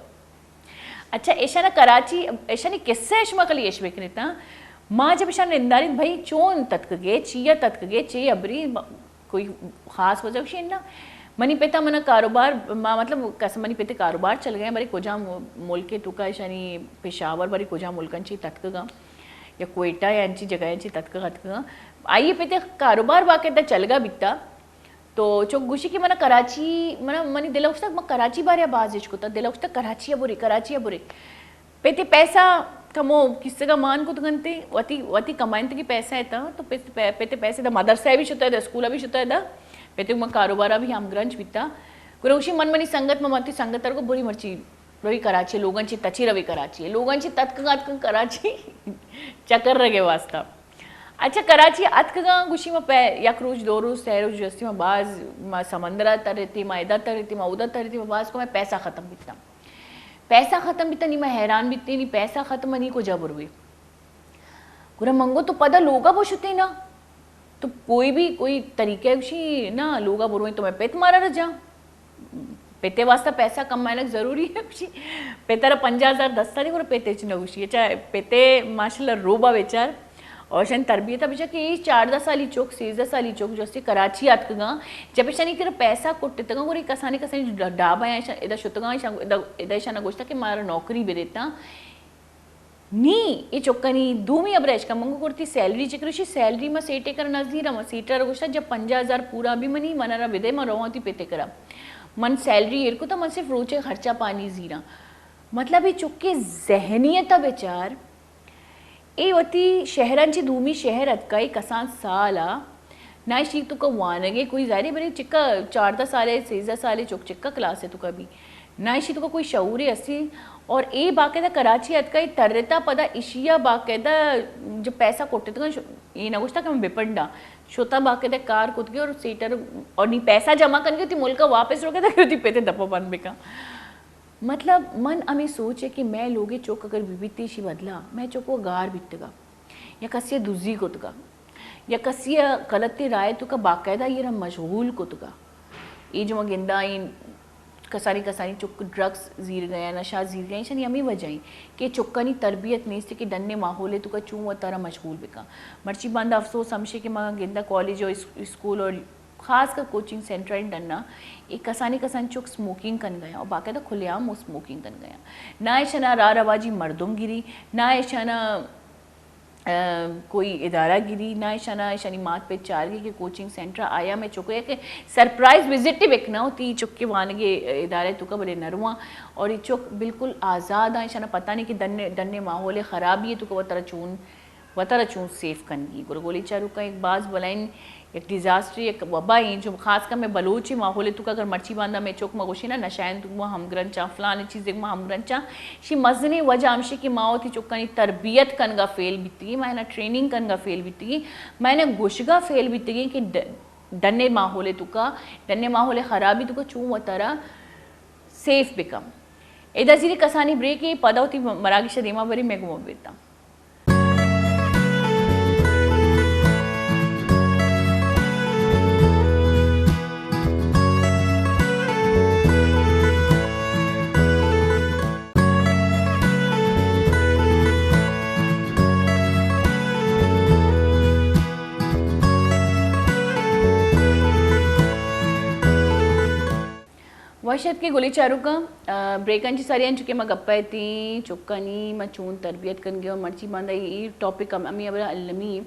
अच्छा ऐसा ना कराची ऐसा नहीं किस्से ऐशमा कली ऐश बेकनेता माँ जब ऐसा निंदारित भाई चोन तथक गे चिया तथक गे चे अबरी कोई खास वजह से ना मनी पेता मना कारोबार माँ मतलब कस मनी पेते कारोबार चल गए बड़ी कोजा मुल्के तुका शानी पेशावर बड़ी कोजा मुल्कंची तथक गा या कोयटा या अंची जगह अंची तथक आइए पेते कारोबार बाकायदा चल गा बिकता तो चो गुशी की मना कराची मना मनी दिला उस तक मैं कराची बारे बाज इसको था दिला उस तक कराची बुरे पेते पैसा कमो किससे का मान को तो गनते वती कमाइन की पैसा है था तो पेते पैसे था मदरसा भी शुता है स्कूल भी शुता है पेते मैं कारोबार भी हम ग्रंज बीता कुरोशी मन मनी संगत में मती संगत को बुरी मर्ची रवि कराची लोगों तची रवि कराची लोगों तत्क कराची चक्कर रगे वास्ता अच्छा कराची अतकगा गुशी में पै यक रोज 2 रोज 3 रोज जस्ती में बाज माँ समंदरा तरती माँ इधर तरती माँ उधर तरती में बाज को मैं पैसा ख़त्म बीता नहीं मैं हैरान बीतती नहीं पैसा ख़त्म नहीं को जबर हुई गुरा मंगो तो पदा लोगा बोशुते ना तो कोई तरीके उसी ना लोगा बुरुई तो मैं पेट मारा रह जा पेते वास्ता पैसा कमाना जरूरी है उसी पेतारा 50,000 10 साल को पेते च उसी चाहे पेते माशाल्लाह रोबा बेचार और शन तरबियत अभी कि 4-10 साली चौक 6-10 साली चौक जो कराची आतकगा जब शनी तेरा पैसा कोट्टगा और कसानी डाबा इधर शुतगा इधर शाना गोश्ता कि मारा नौकरी भी देता नी ये चौक्कनी दूमी अब रेश का मंगो करती सैलरी चिकरुशी सैलरी में सेटे कर नजदीर में सीटर गोश्ता जब 50,000 पूरा भी मनी मनारा विदे में रवाती पेते करा मन सैलरी एरको तो मन सिर्फ रोचे खर्चा पानी जीरा मतलब ये चुक्के जहनीयत बेचार ए वती शहरांची धूमी शहर अतकाई कसान साला ना शीक तुका वानगे कोई जारी बरी चिक्का 4-10 साले 6-10 साले चुक चिक्का क्लास है तुका भी ना शी तुका कोई शऊर असी और ए बाकायदा कराची अतकाई तरता पदा इशिया बाकायदा जो पैसा कोटे तो ये ना कुछ था कि मैं बिपंडा छोटा बाकायदा कार कुद गई और सीटर और नहीं पैसा जमा करके थी मुल्क वापस रोके था क्यों पेते दपा बन बेका मतलब मन हमें सोचे कि मैं लोगे चौक अगर विविधती शी बदला मैं चौको गार बितगा या कसिया दुजी कुतगा या कसिया गलती राय तो का बाकायदा ये मशगूल कुतगा ये जो गेंदा इन कसानी चुक ड्रग्स जीर गया नशा जीर गया शानी हमें वजह कि चुक्कानी तरबियत नहीं से कि डन्ने माहौल तो का चूँ व तारा मशगूल बिका मर्ची बंद अफसोस हमशे कि माँ गेंदा कॉलेज और स्कूल और ख़ास कर कोचिंग सेंटर डन्ना एक कसानी चुक स्मोकिंग कन गया और बाकायदा खुलेआम वो स्मोकिंग कन गया ना ऐसा रा रवाजी मर्दमगिरी ना ऐसा कोई इदारा गिरी ना ऐसा मात पे चारगी के कोचिंग सेंटर आया मैं चुके कि सरप्राइज विजिट बेकना होती चुके वानगे इदारे तुका बड़े नरवा और ये चुक बिल्कुल आज़ाद है ऐसा पता नहीं कि डन्ने माहौल ख़राबी है तुका वतरा चून सेफ कनगी गुरगोली चारू का एक बाज बोलाइन एक डिज़ास्टर एक वबा ही जो खास कर मैं बलोची माहौल तो अगर मर्ची बांधा मैं चौक मगोशी ना नशायन तुम हम ग्रंचा फलानी चीज़ एक हम ग्रंचा शी मजनी वजह आमशी की माओ थी चौकनी तरबियत कनगा फेल बीती मैंने ट्रेनिंग कनगा फेल बीती मैंने गुशगा फेल बीती कि डन्ने माहौल तुका डन्ने माहौल ख़राबी तुका चूँ वतरा सेफ बिकम एदा सीरी कसानी ब्रेक ये पदा होती मरागी शदीमा बरी मैं गुम बेता वशत के गोली चारू का ब्रेकांची सारी चुके मैं गप्पा थी चुक्कनी मैं चून तरबियत कन गया मर्ची बांधा ये टॉपिक अमी अब अलमी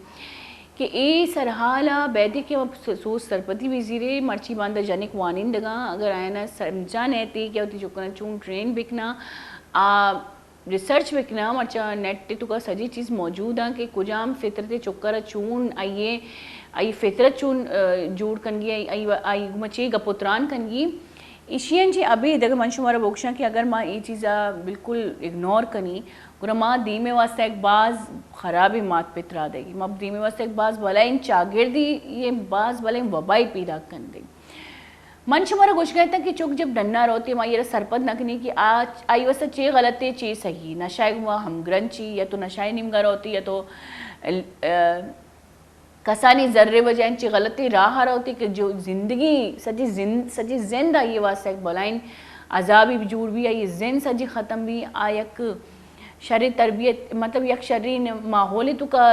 कि ए सरहाला बैठे के सोच सरपति वजीरे मर्ची बांधा जनिक वानिंदगा अगर आया ना समझा नहीं क्या होती चुकना चून ट्रेन बिकना रिसर्च बिकना मर्चा नेट तो का सजी चीज़ मौजूद है कि कुजाम फितरत चुक्कर चून आइए आई फितरत चून जोड़ कन गई आई मचे गपुत्रान कन गई इशियन जी अभी दग मनशुमारा बोक्शा कि अगर माँ ये चीज़ा बिल्कुल इग्नोर कनी गुरा माँ दीमे वास्ते एक बाज ख़राबी मात पितरा देगी माँ दीमे वास्ते एक बाज भला इन चागिर्दी ये बाज भला इन वबाई पैदा कर देगी मनशुमारा कुछ कहता कि चुक जब डन्ना रोती माँ ये सरपत नकनी कि आज आई वैसे चे गलत है चे सही नशाए हुआ हम ग्रंची या तो नशाए निमगा रोती या तो कसानी ज़र्रे वजह गलती राह होती कि जो ज़िंदगी सजी जिंद आई वास्ते बलाइन अजाबी जूड़ भी आई जिन सजी ख़त्म भी आयक शरी तरबियत मतलब यक शरी माहौल तो का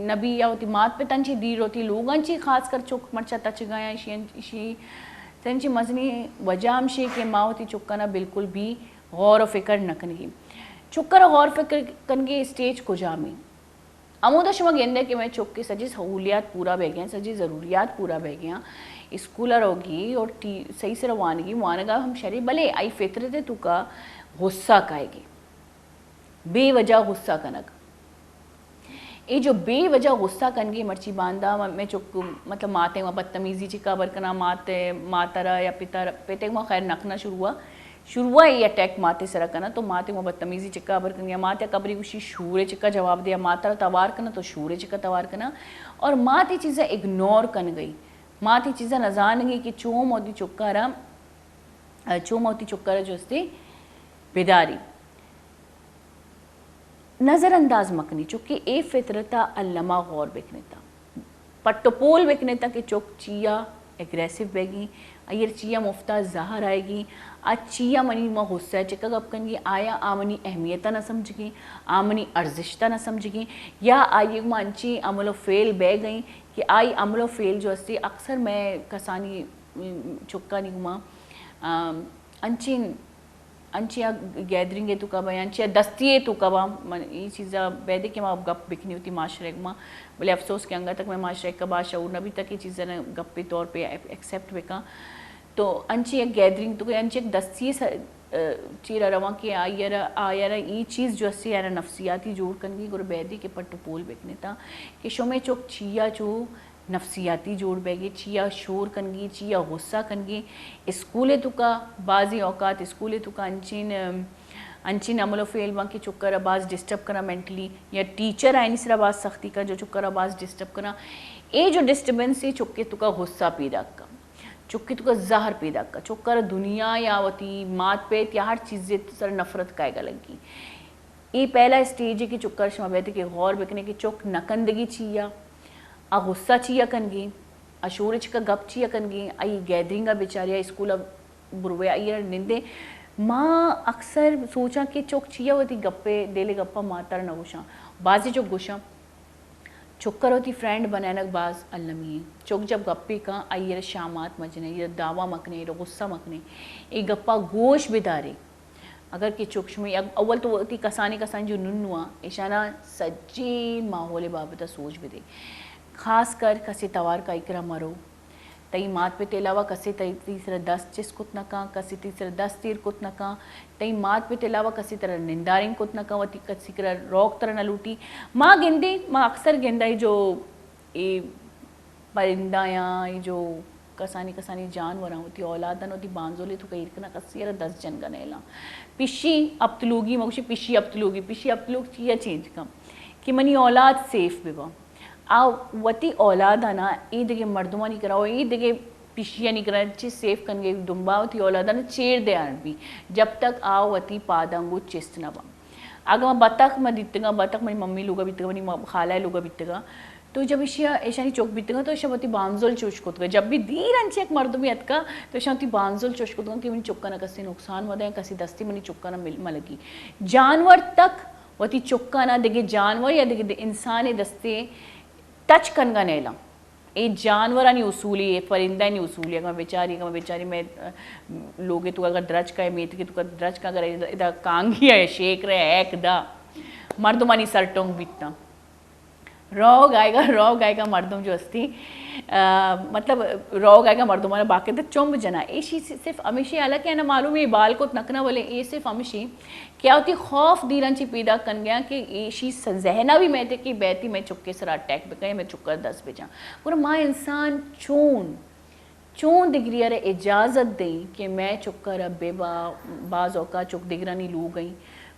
नबी या होती मात पे तंची दीर होती लोगों खास कर चुक मर्चा तच गया इशी तंची मजनी वजाम शे के माँ होती चुक्कना बिल्कुल भी गौर फ़िक्र नकनगी चुक्कर गौर फ़िक्र कनगे स्टेज को जामी अमोदा शुमा गेंदे कि मैं चुप के सजी सहूलियात पूरा बह गया सजी ज़रूरियात पूरा बह गया स्कूलर होगी और सही से रवानगी वानगा हम शरीर भले आई फितरत तू का गुस्सा काएगी बेवजह गुस्सा कनक ये जो बेवजह गुस्सा कनगी मर्ची बांधा मैं चुप मतलब माते वहाँ बदतमीजी चिका बरकना माते मातरा या पिते वहाँ खैर नखना शुरू हुआ ये अटैक माते सरा करना तो माते वो बदतमीजी चिक्का अबर करना माते कबरी उसी शूरे चिक्का जवाब दिया माता तवार करना तो शूरे चिक्का तवार करना और माती चीज़ें इग्नोर कर गई माती चीज़ें नजान गई कि चोम होती चुक्कारा जो उससे बेदारी नज़रअंदाज मकनी चुकी ए फितरता अल्लमा गौर बिकनेता पट्टोपोल बिकनेता कि चुक चिया एग्रेसिव बेगी अयर चिया मुफ्ता ज़ाहर आएगी आज चिया मनी माँ गुस्सा चिक्का गप कनगी आया आमनी अहमियता ना समझगी आमनी अर्जिशता ना समझगी या आई मानची अमलो फेल बह गई कि आई अमलो फेल जो अस्ती अक्सर मैं कसानी चुक्का नहीं घुमा अंचिया गैदरिंग तो कब अंचिया दस्ती तो कब ये चीज़ा बैदे के माँ गप बिकनी होती माशरे माँ बोले अफसोस के अंगा तक मैं माशरे का बाशऊर नबी तक ये चीज़ें ने गप्पे तौर पे एक्सेप्ट बिका तो अंची एक गैदरिंग तो अंची एक दस्ती चीरा रवा के आयर ये चीज़ जो अस्सी यार नफ्सियाती जोड़ कनगी गुर बैदी के पट्टोपोल बिकने था कि शोमे चौक चिया चो नफ्सियाती जोड़ बैगे चिया शोर कनगी चिया गुस्सा कनगी स्कूले तुका बाज़ी औकात स्कूले तुका अंचिन अमलो फेल वहाँ के चुक्कर आवाज़ डिस्टर्ब करा मेंटली या टीचर आए नहीं सिर्फ आवाज़ सख्ती का जो चुक्कर आवाज़ डिस्टर्ब करा ये जो डिस्टर्बेंस है चुक्के तुका गुस्सा पैदा का चुक्की तुका जहर पैदा का चुक्कर दुनिया यावती मात पे या हर चीज़ें सर नफरत कायगा लगी ये पहला स्टेज है कि चुक्कर शमाबैत के गौर बिकने की चुक नकंदगी चिया आ गुस्सा चिया कनगी अशोरच का गप चिया कनगी आई गैदरिंग बेचारिया स्कूल बुरवे आई निंदे माँ अक्सर सोचा कि चौक चिया होती गप्पे डेले गप्पा मातर न गुशा बाजी चौक गुशा चुक्कर होती फ्रेंड बनानक बाज अल्लमी चौक जब गप्पे का आई शामात मजने ये दावा मकने ये गुस्सा मकने एक गप्पा गोश बिदारे अगर कि चुक्श में अव्वल तो होती कसानी जो नुन्नुआ इशाना सच्ची माहौल बाबत सोच भी दे खास कर कसे तवार का इकरा मरो तई मात पे तेलावा कसे तीसरा 10 चिस कुत नका कसे तीसरा 10 तीर कुत नका तई मात पे तेलावा कसे तरह निंदारिंग कुत नका वती कसी कर रोक तरह न लूटी माँ गेंदी माँ अक्सर गेंदाई जो ए परिंदा या ये जो कसानी कसानी जानवर होती औलादन होती बांजोले तो कहीं इतना कसियर 10 जन गनेला पिशी अब्तलूगी मगुशी पिशी अब्तलूग चिया चेंज कम कि मनी औलाद सेफ बिबा आ वती औलाद ना ई देगे मर्दुमा नहीं कराओ ई देगे पिशिया नहीं करा ची सेफ कन गई दुम्बा वती औलाद ना चेर दे आन भी जब तक आओ वती पादंगु चिस्त ना बा आगे बतख में दित्तगा बतख मेरी मम्मी लोग बितगा मेरी खाला लोग बितगा तो जब इशिया ऐशानी चौक बितगा तो ऐशा बांजोल चोशकोतगा जब भी दीर अंचे एक मर्द में अतका तो ऐशा बांजोल चोशकोतगा कि मनी चुक्का ना कसी नुकसान वदे कसी दस्ती मनी चुक्का ना मलगी जानवर तक वती चुक्का ना देगे जानवर या देगे इंसान दस्ते टच कनगा नेला ए जानवरानी उसूली है परिंदा नहीं उसूली है बेचारी मैं लोगे तो अगर द्रज का है मेथ के तो द्रज का अगर इधर कांगी है शेक रहे एक दा मर्दमानी सरटोंग बीतना रॉ गाय का मर्दम जो अस्ती मतलब रॉ गाय का मर्दमाना बाकी तो चुंब जना ऐसी सिर्फ हमेशा अलग है ना मालूम है बाल को नकना बोले ये सिर्फ हमेशा क्या होती खौफ दीरंची पैदा कर गया कि ऐसी जहना भी मैं थे कि बैती मैं चुक्के सर अटैक पे गए मैं चुक्कर 10 बजा पूरा माँ इंसान चून दिगरी अरे इजाज़त दें कि मैं चुक्कर अब बेबा बाज़ औका चुक दिगरानी लू गई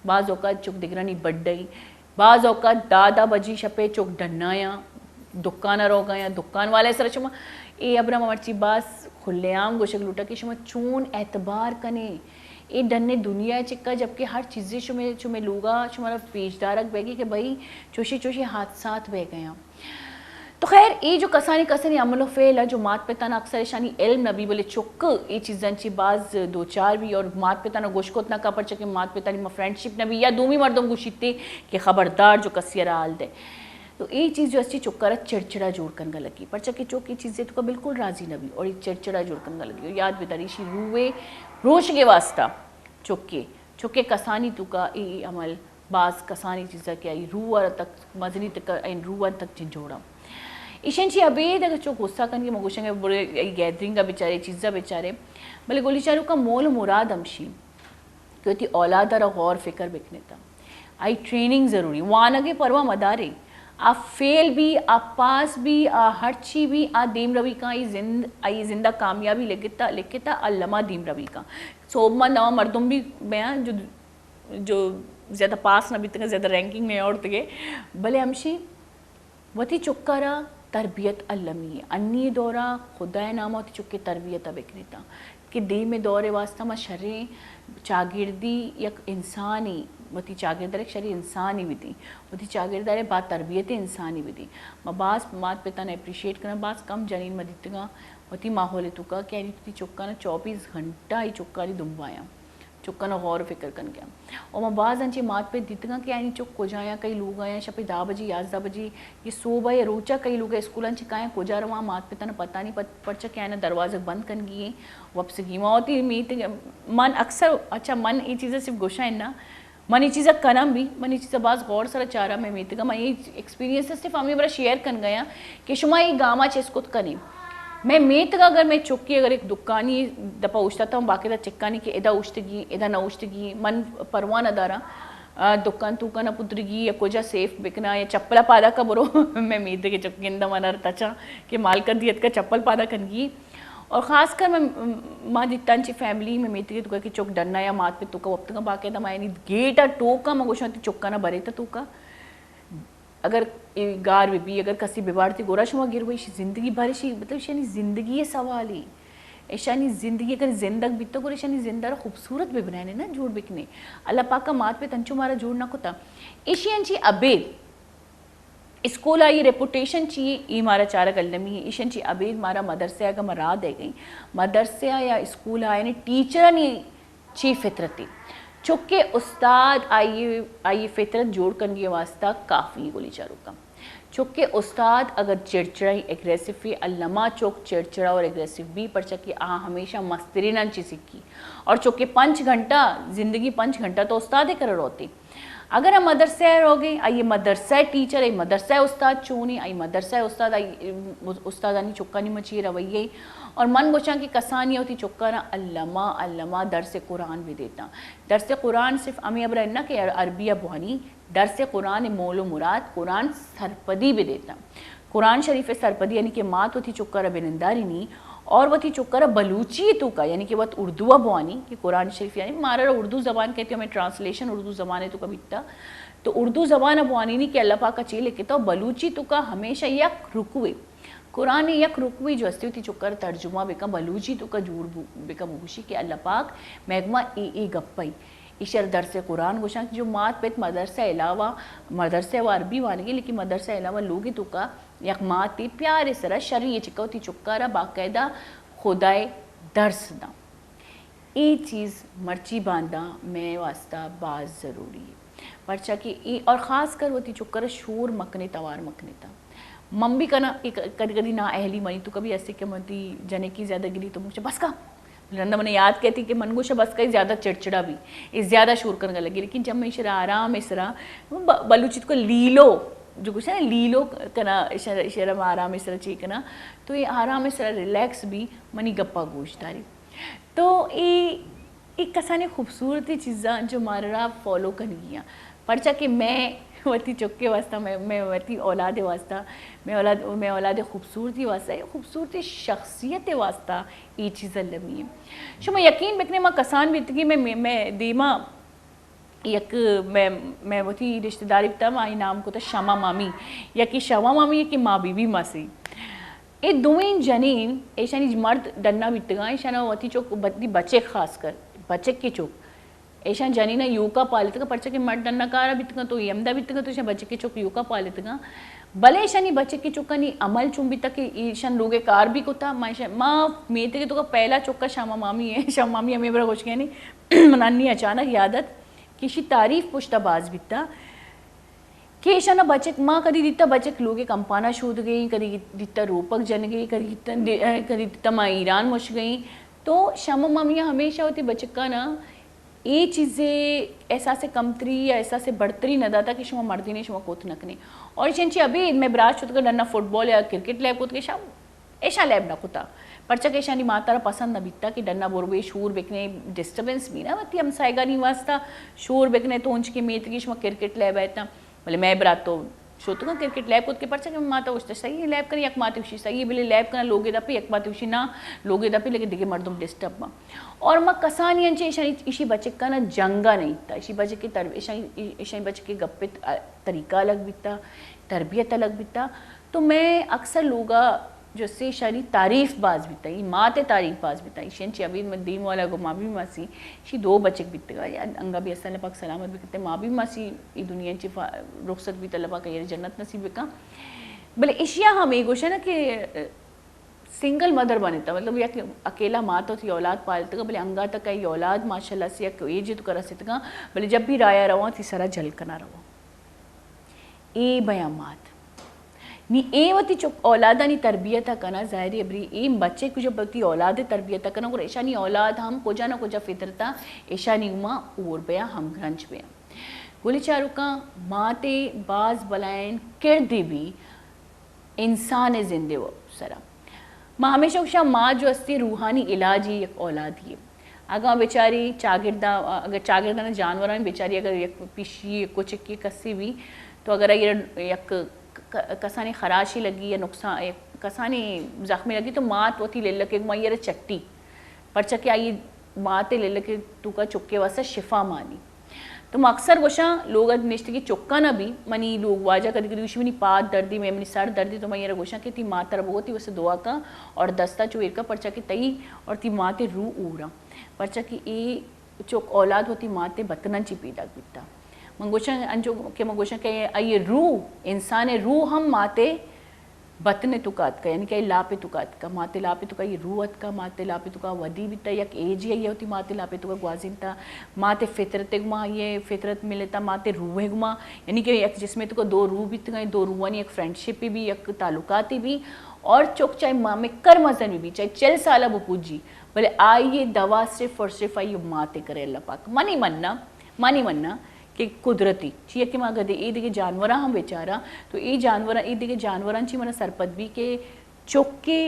बाज़ औका चुक दिगरानी बढ़ गई बाज़ औका दादा बजी छपे चुक डन्नाया दुकान रो गया दुकान वाले सर शुमा ये अबरा मर्ची बास खुलेआम गोशक लूटा कि शुमा चून एतबार कने ये डन्ने दुनिया चिक्का जबकि हर चीज़ें शुमे लूगा शुमारा पेशदारक बहगी कि भाई चोशी हादसात बह गया तो खैर ये जो कसानी अमलो फेल है जो मात पिता ना अक्सर शानी इल्म नबी बोले चुक ये चीज़ांची बाज दो चार भी और मात पिता ना गोश्त को इतना कपर चके मात पिता ने फ्रेंडशिप नबी या दूमी मर्दों गुशीते कि खबरदार जो कसियरा आल दे तो ये चीज़ जो अच्छी चुक्कर चिड़चिड़ा जोड़ करने लगी पर चके चौक ये चीज़ें तो बिल्कुल राजी नबी और ये चिड़चिड़ा जोड़ करने लगी और याद बेदारीशी रूए रोश के वास्ता चुके कसानी तुका ये अमल बाज कसानी चीज़ा क्या रूअर तक मजनी तक रूअर तक झिंझोड़ा ईशनची अबेद अगर चो गुस्सा करके मगुशंगे बुरे गैदरिंग का बेचारे चीज़ा बेचारे भले गोली चारू का मोल मुराद अमशी क्योंकि औलाद और गौर फिक्र बिकने था आई ट्रेनिंग ज़रूरी वानगे परवा मदारे आ फेल भी आ पास भी आ हर्ची भी आ दीम रवि का आई जिंदा कामयाबी लिखता अल्लमा दीम रवि का सोबमा नवा मर्दुम भी बयान जो ज़्यादा पास न बीतने ज़्यादा रैंकिंग में और तगे भले हमशी वती चुक्कारा तरबियत अल्लमी अन्नी दौरा खुदा नामा वती चुक्के तरबियत बिकनीता कि दे में दौरे वास्ता में शर्रे चागिर्दी या इंसानी वती चागिरदार शरी इंसानी भी थी वती चागिरदार बात तरबियत इंसानी भी थी बास मात पिता ने अप्रिशिएट करना बास कम जनीन मदितगा वती माहौल तुका क्या नहीं चुक्का ना 24 घंटा ही चुक्का नहीं दुम्बाया चुक्का ना गौर फिक्र कर गया और मैं बाज़ अंचे मात पे दितगा कि यानी चुक को जाया कई लोग आया शपे 10 बजे 11 बजे ये सोबा या रोचा कई लोग स्कूल अंचे काया को जा रहा मात पिता ने पता नहीं पर्चा क्या ना दरवाजे बंद कर गए वापस गीमा होती मीत मन अक्सर अच्छा मन ये चीज़ें सिर्फ गोशा है ना मन ये चीज़ें कनम भी मन ये चीज़ें बाज़ गौर सर चारा मैं मीतगा मैं ये एक्सपीरियंस सिर्फ हमें बड़ा शेयर कर गया कि शुमा ये गामा चेस्कुत करें मैं मेत का अगर मैं चुक्की अगर एक दुकानी दपा उछता था बाकी दा चिक्कानी कि एदा उछतगी एदा न उछतगी मन परवान अदारा दुकान तुका न पुत्रगी या कोजा सेफ बिकना या चप्पला पादा का बरो मैं मेत के चुक्की इंदा मनर तचा कि माल कर दियत का चप्पल पादा कनगी और ख़ासकर मैं माँ दित्तांची फैमिली में मेत के तुका कि चुक डरना या मात पे तुका वक्त का बाकी दा मायनी गेटा टोका मगोशा चुक्का ना भरे था तुका अगर गार भी अगर कसी बिबाड़ती गोरा शुमा गिर हुई जिंदगी भर शी मतलब शानी जिंदगी ये सवाल ही ऐशानी जिंदगी अगर जिंदग बीतो को ऐशानी जिंदा खूबसूरत भी बनाने ना जोड़ बिकने अल्लाह पाक का मात पे तंचू मारा जोड़ ना कोता एशियन ची अबेद स्कूल आई रेपुटेशन चाहिए ई मारा चारा गलदमी है ईशन ची अबेद मारा मदरसे का मरा दे गई मदरसे या स्कूल आए ने टीचर नहीं ची फितरती चुके उस्ताद आइए फितरत जोड़ करने वास्ता काफ़ी गोली चारू का चुके उस्ताद अगर चिड़चिड़ाई एग्रेसिव अल्लमा चौक चिड़चिड़ा और एग्रेसिव भी पर चके आ हमेशा मस्तरी ना ची सीखी और चुके 5 घंटा ज़िंदगी 5 घंटा तो उस्ताद ही कर होती अगर हम मदरसे रहोगे आइए मदरसा टीचर आई मदरसा उस्ताद चूनी आई मदरसा उस्ताद आई उस्तादानी चुक्का नहीं मची रवैये और मन गोशा की कसानी होती चुक्का ना अल्लमा दरस कुरान भी देता दरस कुरान सिर्फ अमी अबरा ना कि अरबिया बुहानी दरस कुरान मोलो मुराद कुरान सरपदी भी देता कुरान शरीफ सरपदी यानी कि मात वती चुक्कर बिनंदारिनी और वती चुक्कर बलूची तो का यानी कि वत उर्दू बुआनी कि कुरान शरीफ यानी मारा उर्दू ज़बान कहते हमें ट्रांसलेशन उर्दू ज़बान है तो कभी तो उर्दू ज़बान बुआनी नहीं कि अल्लाह पाक का चे लिखे तो बलूची तो का हमेशा यक रुकवे कुरान यक रुकवी जो अस्ती थी चुक्कर तर्जुमा बेका बलूची तो का जूर बेका मुगुशी के अल्लाह पाक मैगमा ए गप्पई इशर दरस कुरान गोशा जो मात पेत मदरसा अलावा मदरसे व अरबी वानगी लेकिन मदरसा अलावा लोग तो का यक मात प्यारे सरा शरी चिकौती चुक्कारा बाकायदा खुदाए दर्स दा ये चीज़ मर्ची बांधा मैं वास्ता बाज ज़रूरी है पर्चा की और ख़ास कर वती चुक्कर शोर मकने तवार मकने था मम भी करना कभी कभी ना अहली मनी तो कभी ऐसे कि मती जने की ज़्यादा गिरी तो मुझे बस का रंदा मैंने याद कहती कि मनगोशा बस का ही ज़्यादा चिड़चिड़ा भी इस ज़्यादा शोर करने लगी लेकिन जब मैं इशरा आराम इसरा बलूचित को लीलो जो कुछ है ना लीलो करना इशारा में आराम इसरा चीकना तो ये आराम इसरा रिलैक्स भी मनी गप्पा गोश्तारी तो ये कसाने खूबसूरती चीज़ा जो मारा फॉलो करनी पर्चा कि मैं वती चुक्के वास्ता मैं वती औलाद वास्ता मैं औलाद खूबसूरती वास्ता खूबसूरती शख्सियत वास्ता ये चीज़ लमी है शो मैं यकीन बिकने माँ कसान बितगी मैं दीमा यक मैं वती रिश्तेदारी बिता माई नाम को तो शमा मामी यकी शमा मामी यकी माँ बीबी मासी ये दोवें जनीन ऐशानी मर्द डन्ना बितगा ऐशाना वती चौक बत्ती बच्चे खास कर बच्चे की चौक ऐसा जनीना यूका पालितगा पर्चा के मर्द डन्ना कारा बितगा तो यमदा बितगा तो ऐसा बच्चे की चौक यूका पालितगा भले ऐशानी बच्चे की चौका नहीं अमल चुंबी तक ईशान लोगे कार भी कोता माँ मेते के तो का पहला चौका शामा मामी है शामा मामी हमें बड़ा कुछ कहनी मनानी अचानक यादत किसी तारीफ पुछता बाज बिता कि ऐसा ना बच्चे माँ कभी दिता बच्चे लोगे कंपाना शोध गई कभी दिता रोपक जन गई कभी दिता माँ ईरान मुश गई तो शामा मामियाँ हमेशा होती बच्चे का ना ये चीज़ें ऐसा से कमतरी या ऐसा से बढ़तरी न दाता कि शुमा मर्दी ने शुमा कोत नकने और चंची अभी मैं ब्राज चुत का डरना फुटबॉल या क्रिकेट लैब कोत के शाम ऐसा लैब ना कुता पर्चा के शानी मातारा पसंद न बीतता कि डरना बोरबे शोर बेकने डिस्टर्बेंस भी ना बत्ती हम साइगा नहीं वास्ता शोर बेकने तो उंच की मेत की शुमा क्रिकेट लैब है इतना बोले मैं बरात तो शोतुगा क्रिकेट लैब कोत के पर्चा के माता उस सही लैब करी एक माती उसी सही बोले लैब करना लोगे दपी एक माती उसी ना लोगे दपी लेकिन दिखे मर्दुम डिस्टर्ब माँ और माँ कसानी अंचे इसी बच्चे का ना जंगा नहीं था इसी बच्चे के इसी बच्चे के गप्पे तरीका अलग बीता तरबियत अलग बीता तो मैं अक्सर लोगा जो से शारी तारीफ बाज बीता ये माँ ते तारीफ बाज बीता ईशंची अभी मैं दीम वाला गो माँ भी मासी शी दो बच्चे बीतगा या अंगा भी असल पाक सलामत भी करते माँ भी मासी ये दुनिया ची रुखसत भी तलबा का ये जन्नत नसीब का भले एशिया हम एक गोशा ना कि सिंगल मदर बने था मतलब या कि अकेला माँ तो थी औलाद पालते का भले अंगा तक का ये औलाद माशाल्लाह से या कोई जिद करा सकते का भले जब भी राया रवा थी सारा झलकना रवा ए बयामात नी ए वती चुप औलादा नी तरबियत करना ज़ाहिर अबरी ए बच्चे को जब वती औलाद तरबियत करना और ऐसा नहीं औलाद हम कोजा ना कोजा फितरता ऐसा नहीं उमा और बया हम ग्रंच बया गोली चारू का माते बाज बलायन किरदी भी इंसान जिंदे वो सरा माँ हमेशा उषा माँ जो अस्ती रूहानी इलाज ही एक औलाद ही अगर बेचारी चागिरदा अगर चागिरदा ने जानवर में बेचारी अगर एक पिशी कुछ की कसी भी तो अगर ये एक कसानी खराशी लगी या नुकसान कसानी जख्मी लगी तो मात वती ले लके माँ ये चट्टी पर्चा क्या ये माते ले लके तू का चुक्के वास्ता शिफा मानी तो अक्सर गोशा लोग निश्चित की चुक्का ना भी मनी लोग वाजा कभी कभी उसी पात दर्दी में मनी सर दर्दी तो मैं ये गोशा की थी माँ तरफ होती वैसे दुआ का और दस्ता चुएर का पर्चा की तई और ती माते रू ऊरा पर्चा की ए चुक औलाद होती माते बतना ची पीदा बीता मंगोशा अंजो के मंगोशा के ये रूह इंसान रूह हम माते बतने तुकात का यानी कि लापे तुकात का माते लापे तुका ये रूहत का माते लापे तुका वदी भी था एक एज ये होती माते लापे तुका ग्वाजिन था माते फितरत गुमा ये फितरत मिलता माते रूह गुमा यानी कि एक जिसमें तुका दो रूह भी गए दो रूहानी एक फ्रेंडशिप भी एक ताल्लुकाती भी और चौक चाहे माँ में कर मजन भी चाहे चल साला बुपूजी बोले आइए दवा सिर्फ और सिर्फ आइए माते करे अल्लाह पाक मानी मन्ना कि कुदरती ची कि माँ गदे ये दिखे जानवर हम बेचारा तो ये जानवर ये दिखे जानवरांची मन सरपत भी के चौके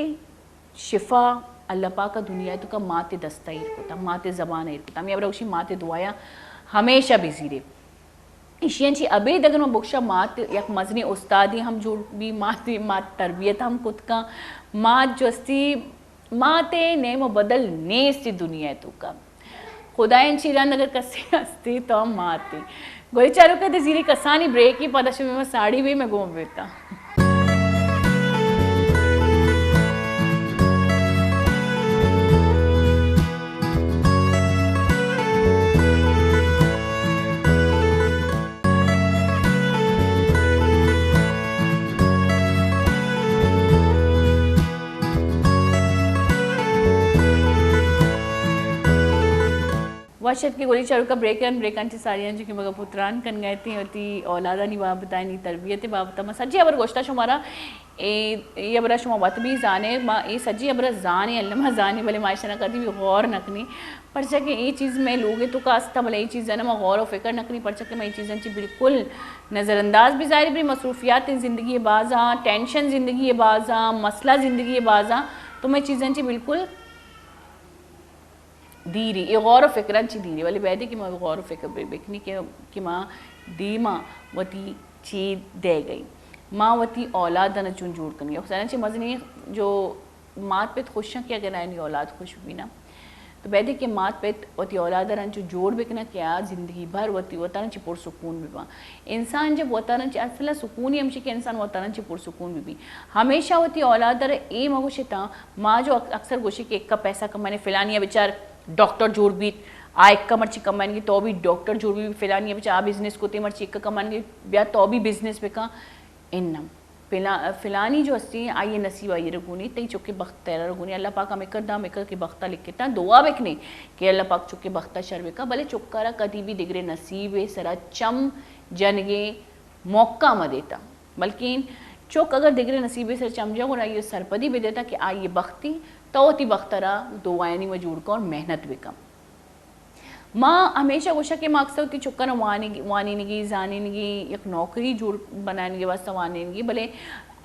शिफा अल्लाह पाक का दुनिया तो का माते दस्ता ही होता माते ज़बान ही होता मैं अब उसी माते दुआया हमेशा बिजी रे इशियांची अबे दगन में बुक्शा मात यक मजनी उस्तादी हम जोड़ भी मात तरबियत हम खुद का मात जस्ती माते नेम बदल नेस्ती दुनिया तू का खुदायंची रन अगर कसे असती तो माती गोई चारू कहते जीरी कसानी ब्रेक ही पदश में साड़ी भी मैं घूम बेता वाशत की गोली चारू का ब्रेकांची साड़ियाँ जो कि मगर पुत्रान कन गए थी होती औलादा नहीं बाप बताए नहीं तरबियत बाप तमा सज्जी अबर गोश्ता शुमारा ये अबरा शुमा बात भी जाने माँ ये सज्जी अबरा जाने अल्लाह जाने भले मायशा न करती भी गौर नकनी पर के ये चीज़ में लोगे तो कास्ता भले ये चीज़ ना मैं गौर व फिक्र नकनी पर के मैं ये चीज़ें बिल्कुल नज़रअंदाज भी ज़ाहिर भी मसरूफियात ज़िंदगी बाज़ा टेंशन ज़िंदगी बाज़ा मसला ज़िंदगी बाज़ा तो मैं चीज़ें बिल्कुल दीरी ये गौर फिक्रांची दीरी वाली बैदे कि माँ गौर फिक्र बेकनी कि माँ दी माँ वती ची दे गई माँ वती औलाद न चुन जोड़ करनी है ची मजनी जो मात पे खुश क्या कहना है नहीं औलाद खुश भी ना तो बैदे कि मात पे वती औलाद न जो जोड़ बेकना क्या ज़िंदगी भर वती वतान ची पुरसुकून भी बा इंसान जब वतान ची असल सुकून ही हमशी के इंसान वतान ची पुरसुकून भी हमेशा वती औलाद ए मगुशिता माँ जो अक्सर गोशी के एक का पैसा कमाने फिलानी बेचार डॉक्टर जोड़ भी आ एक मर्ची कमाएंगे तो भी डॉक्टर जोड़ भी फिलानी है आ बिजनेस को ते मर्ची एक कमाएंगे ब्या तो भी बिजनेस पे का इन्नम फिलानी जो हस्ती आइए नसीब आइए रगुनी तई चुके बख्त तेरा रगुनी अल्लाह पाक हमें कर दाम कर के बख्ता लिख के दुआ बेकने कि अल्लाह पाक चुके बख्ता शर्बे का भले चुक्कारा कदी भी दिगरे नसीब सरा चम जनगे मौका म देता बल्कि चौक अगर दिगरे नसीबे से चमजा और आइए सरपदी भी देता कि आइए बख्ती तो ती बख्तरा दुआनी में जुड़ कर और मेहनत भी कम माँ हमेशा गोशा के मार्क्स होती चुक्का ना वानी जानी एक नौकरी जुड़ बनाने के वास्ते वानी भले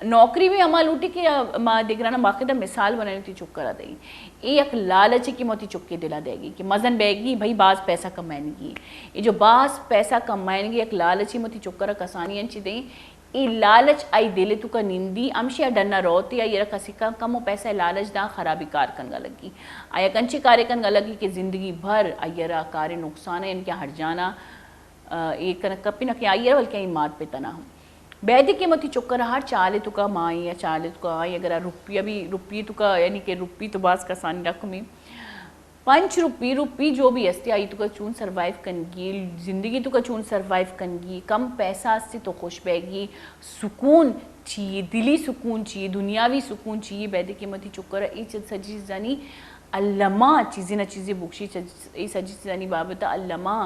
नौकरी भी अमा लूटी कि माँ दिगरा ना बाकायदा मिसाल बनानी थी चुप करा देगी एक लालच की मोती चुक्के दिला देगी कि मजन बैगी भाई बाज पैसा कमाएंगी ये जो बाज पैसा कमाएंगी एक लालची मोती चुक्करा कसानी अंची दें ये लालच आई दिले तू का निंदी अमशी डरना रोती या कसी का कमो पैसा लालच दा खराबी कार कन लगी आया कंची कार्य कन लगी कि ज़िंदगी भर अयरा कार्य नुकसान है इनके हट जाना एक कपी न क्या आइयर बल्कि मात पे तना हूँ बैदी के मती चुक्कर हर चाले तुका माई या चाले तुका आई अगर रुपया भी रुपये तुका यानी कि रुपये तो बास का सान रख में 5 रुपये जो भी अस्ती आई तुका चून सर्वाइव कनगी ज़िंदगी तुका चून सर्वाइव कनगी कम पैसा अस्ती तो खुश बैगी सुकून चाहिए दिली सुकून चाहिए दुनियावी सुकून चाहिए बैदे के मती चुक्कर ई सजी जानी अल्लमा चीज़ें न चीज़ें बुक्शी ई सजी जानी बाबत अल्लमा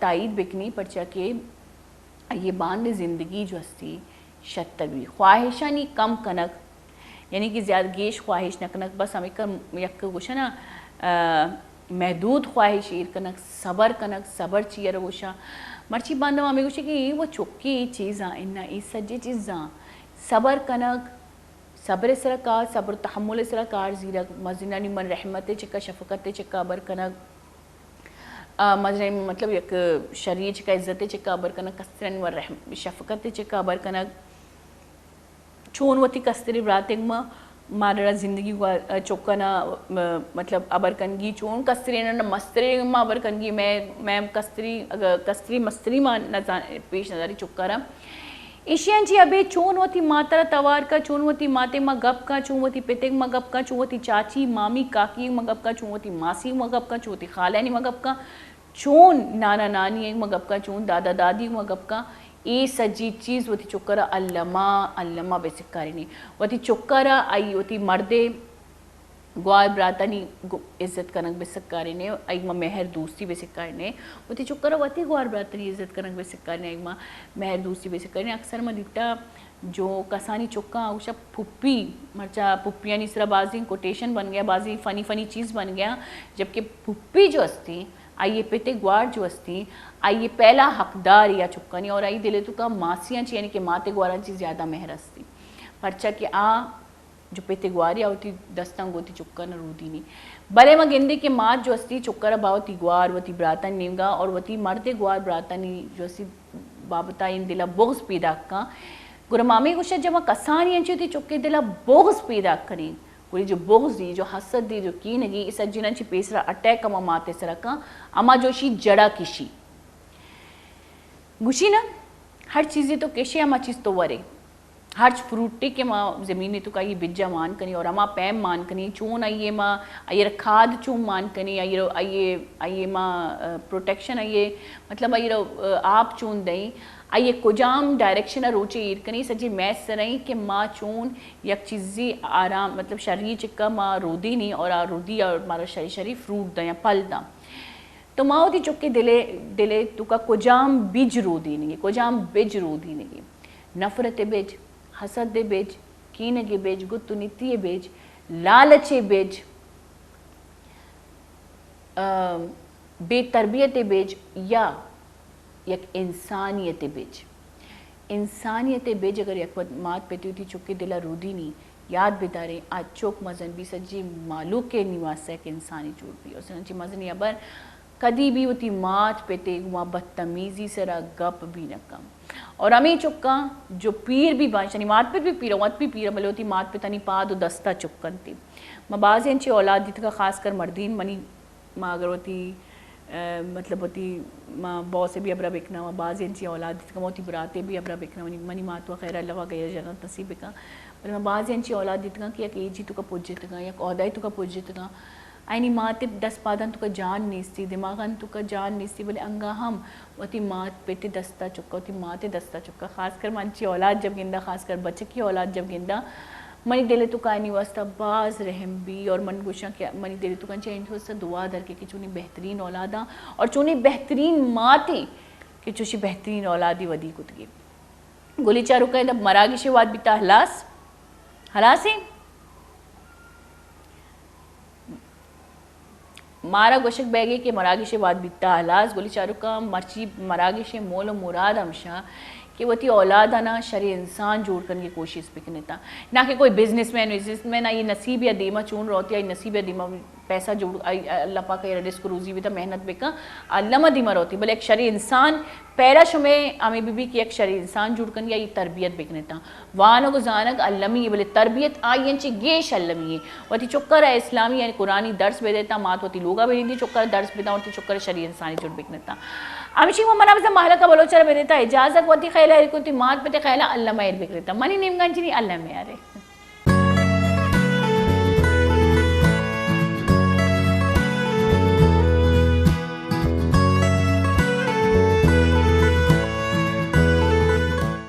ताइद बिकनी परचा के ये बांध ज़िंदगी जो अस्ती शत्तर भी ख्वाहिशा नहीं कम कनक यानी कि ज़्यादा गेश ख्वाहिश नकनक बस हमें यक गोशा ना महदूद ख्वाहिश कनक सबर चीयर गोशा मर्ची बांधव हमें गोशा कि वो चुक्की चीज़ा इन्ना ई सज्जी चीज़ा सबर कनक सब्र सरकार सब्र तहम्मुल सरकार जीरा मजनानी मन रहमत चिक्का शफकत चिक्का अबर कनक मजरे मतलब एक शरीर चिक्का इज्जत चिक्का अबर कनक कस्तरन व रहम शफकत चिक्का अबर कनक चोन वती कस्तरी ब्रातिक मारा ज़िंदगी चौका ना मतलब अबर कनगी चोन कस्तरी ना मस्तरे माँ अबर कनगी मैं कस्तरी मस्तरी माँ पेश नज़ारी चुक्का रहा एशियन अबे चोन वती मातरा तवार का चोन वती माते माँ गप का चोन वती पितेक माँ गप का चोन वती चाची मामी काकी माँ गप का चोन वती मासी माँ गप का चोन वती खालानी माँ गप का चोन नाना नानी माँ गप का चोन दादा दादी माँ गप का ये सज्जी चीज़ वती चुक्करा अल्लमा बेसिकारी नहीं वती चुक्करा आई वती मर्दे ग्वार ब्रातनी इज्जत कनक बेसिकारी ने आई माँ मेहर दोस्ती बेसिकारी ने वती चुक्करा वती ग्वार ब्रातनी इज्जत कनक बेसिकारी ने आई माँ मेहर दोस्ती बेसिकारी ने अक्सर मैं दिखता जो कसानी चुक्का उषा पुप्पी मर्चा पुप्पियाँ निसरा बाजी कोटेशन बन गया बाजी फ़नी चीज़ बन गया जबकि पुप्पी जो अस्ती आइए पेते ग्वार जो अस्ती आइए पहला हकदार या चुक्कनी और आई दिले तो का मासियाँ यानी कि माते ग्वारा ची ज़्यादा मेहर अस्ती परचा कि आ जो पेतेगवारिया होती दस्तंग होती चुक्का न रूदी नहीं बरे म गेंदे के मात जो अस्ती चुक्कर बावती ग्वार वती ब्राता नेंगा और वती मरते ग्वार ब्राता नी जो अस्ती बाबता इन दिला बोग्स पैदा का गुरमामी गुशत जमा कसानी अंची होती चुक्के दिला बोग्स पैदा करी गुरी जो बोग्स दी जो हसद दी जो की नगी इस जिनाची पेसरा अटैक अमा माते सरका अमा जोशी जड़ा किशी गुशी ना हर चीज़ें तो कैसे अमा चीज़ तो वरे हर फ्रूटे के माँ ज़मीनी तो का ये बिज्जा मान कनी और अमा पैम मान कनी चून आइए माँ आइए खाद चून मान कनी आइए आइए आइए माँ प्रोटेक्शन आइए मतलब आइए आप चून दई आइए कुजाम डायरेक्शन रोचे ईर कनी सच्ची मैस सरई के माँ चून यक चीज़ी आराम मतलब शरीर चिक्का माँ रोदी नहीं और रोदी और हमारा शरीर फ्रूट दा या फल दा तो माँ होती चुक्के दिले दिले तुका कुजाम बीज रोदी नहीं कुजाम बीज रोदी नहीं नफरत बेज हसद बेज कीन के बेज गुत्तु नीति बेज लालचे बेज बेतरबियत बेज या यक इंसानियत बेज अगर यक मात पेती होती चुक्के दिला रूदी नहीं याद बितारे आज चौक मजन भी सज्जी मालू के निवास है कि इंसानी चूट भी और सच्ची मजन अबर कदी भी होती मात पेते वहाँ बदतमीजी से गप भी न कम और अमी चुक्का जो पीर भी बांशनी मात पे भी पीरा मत भी पीरा भले होती मात पे तनी पाद और दस्ता चुक्कन थी माँ बाज़ इंची औलाद जित का खास कर मर्दीन मनी माँ अगर होती मतलब होती माँ बहुत से भी अबरा बिकना माँ बाज़ इंची औलाद जित का मोती बुराते भी अबरा बिकना मनी मनी मात व खैर अल्लाह गैर जन्नत नसीब का पर माँ बाज़ इंची औलाद जित का कि एक जी तुका पुज्जित का या औदाई तुका पुज्जित का आईनी माते 10 पादन तुका जान नीस्ती दिमागन तुका जान नीस्ती बोले अंगा हम वती मात पेटे दस्ता चुक्का वती माते दस्ता चुक्का खासकर मंची औलाद जब गिंदा खासकर बच्चे की औलाद जब गिंदा मनी दिले तुका आईनी वास्ता बाज रहम भी और मन गुशा क्या मनी दिले तुका चाहिए वास्ता दुआ दर के कि चुनी बेहतरीन औलादा और चुनी बेहतरीन माते कि चुशी बेहतरीन औलादी वदी कुतगी गोली चारू का मरागी शेवाद बिता हलास हलासी मारा गोशक बैगे के मरागिशे बाद बिता हलास गोली चारू का मर्ची मरागिशे मोल मुराद हमशा कि वती औलाद आना शरी इंसान जोड़ करने की कोशिश भी करता ना कि कोई बिजनेसमैन आई नसीब या दीमा चून रोती आई नसीब या दीमा पैसा जोड़ अल्लाह पाक या रिस्क रोजी भी था मेहनत बेका अल्लामा दीमा रोती बोले एक शरी इंसान पैरा शुमे आमी बीबी की एक शरी इंसान जुड़ कर ये तरबियत बिकनेता वानो को जानक अल्लमी बोले तरबियत आई यांची गेश अल्लमी वती चुक्कर है इस्लामी यानी कुरानी दर्स बे देता मात होती लोगा बे दी चुक्कर दर्स बेदा होती चुक्कर शरी इंसानी जुड़ बिकनेता आमिशी वो मना महला का बलोचर बे देता इजाजत वती खैला कुती मात पे खैला अल्लामा एर बिकनेता मनी नेमगांची अल्लाह में यारे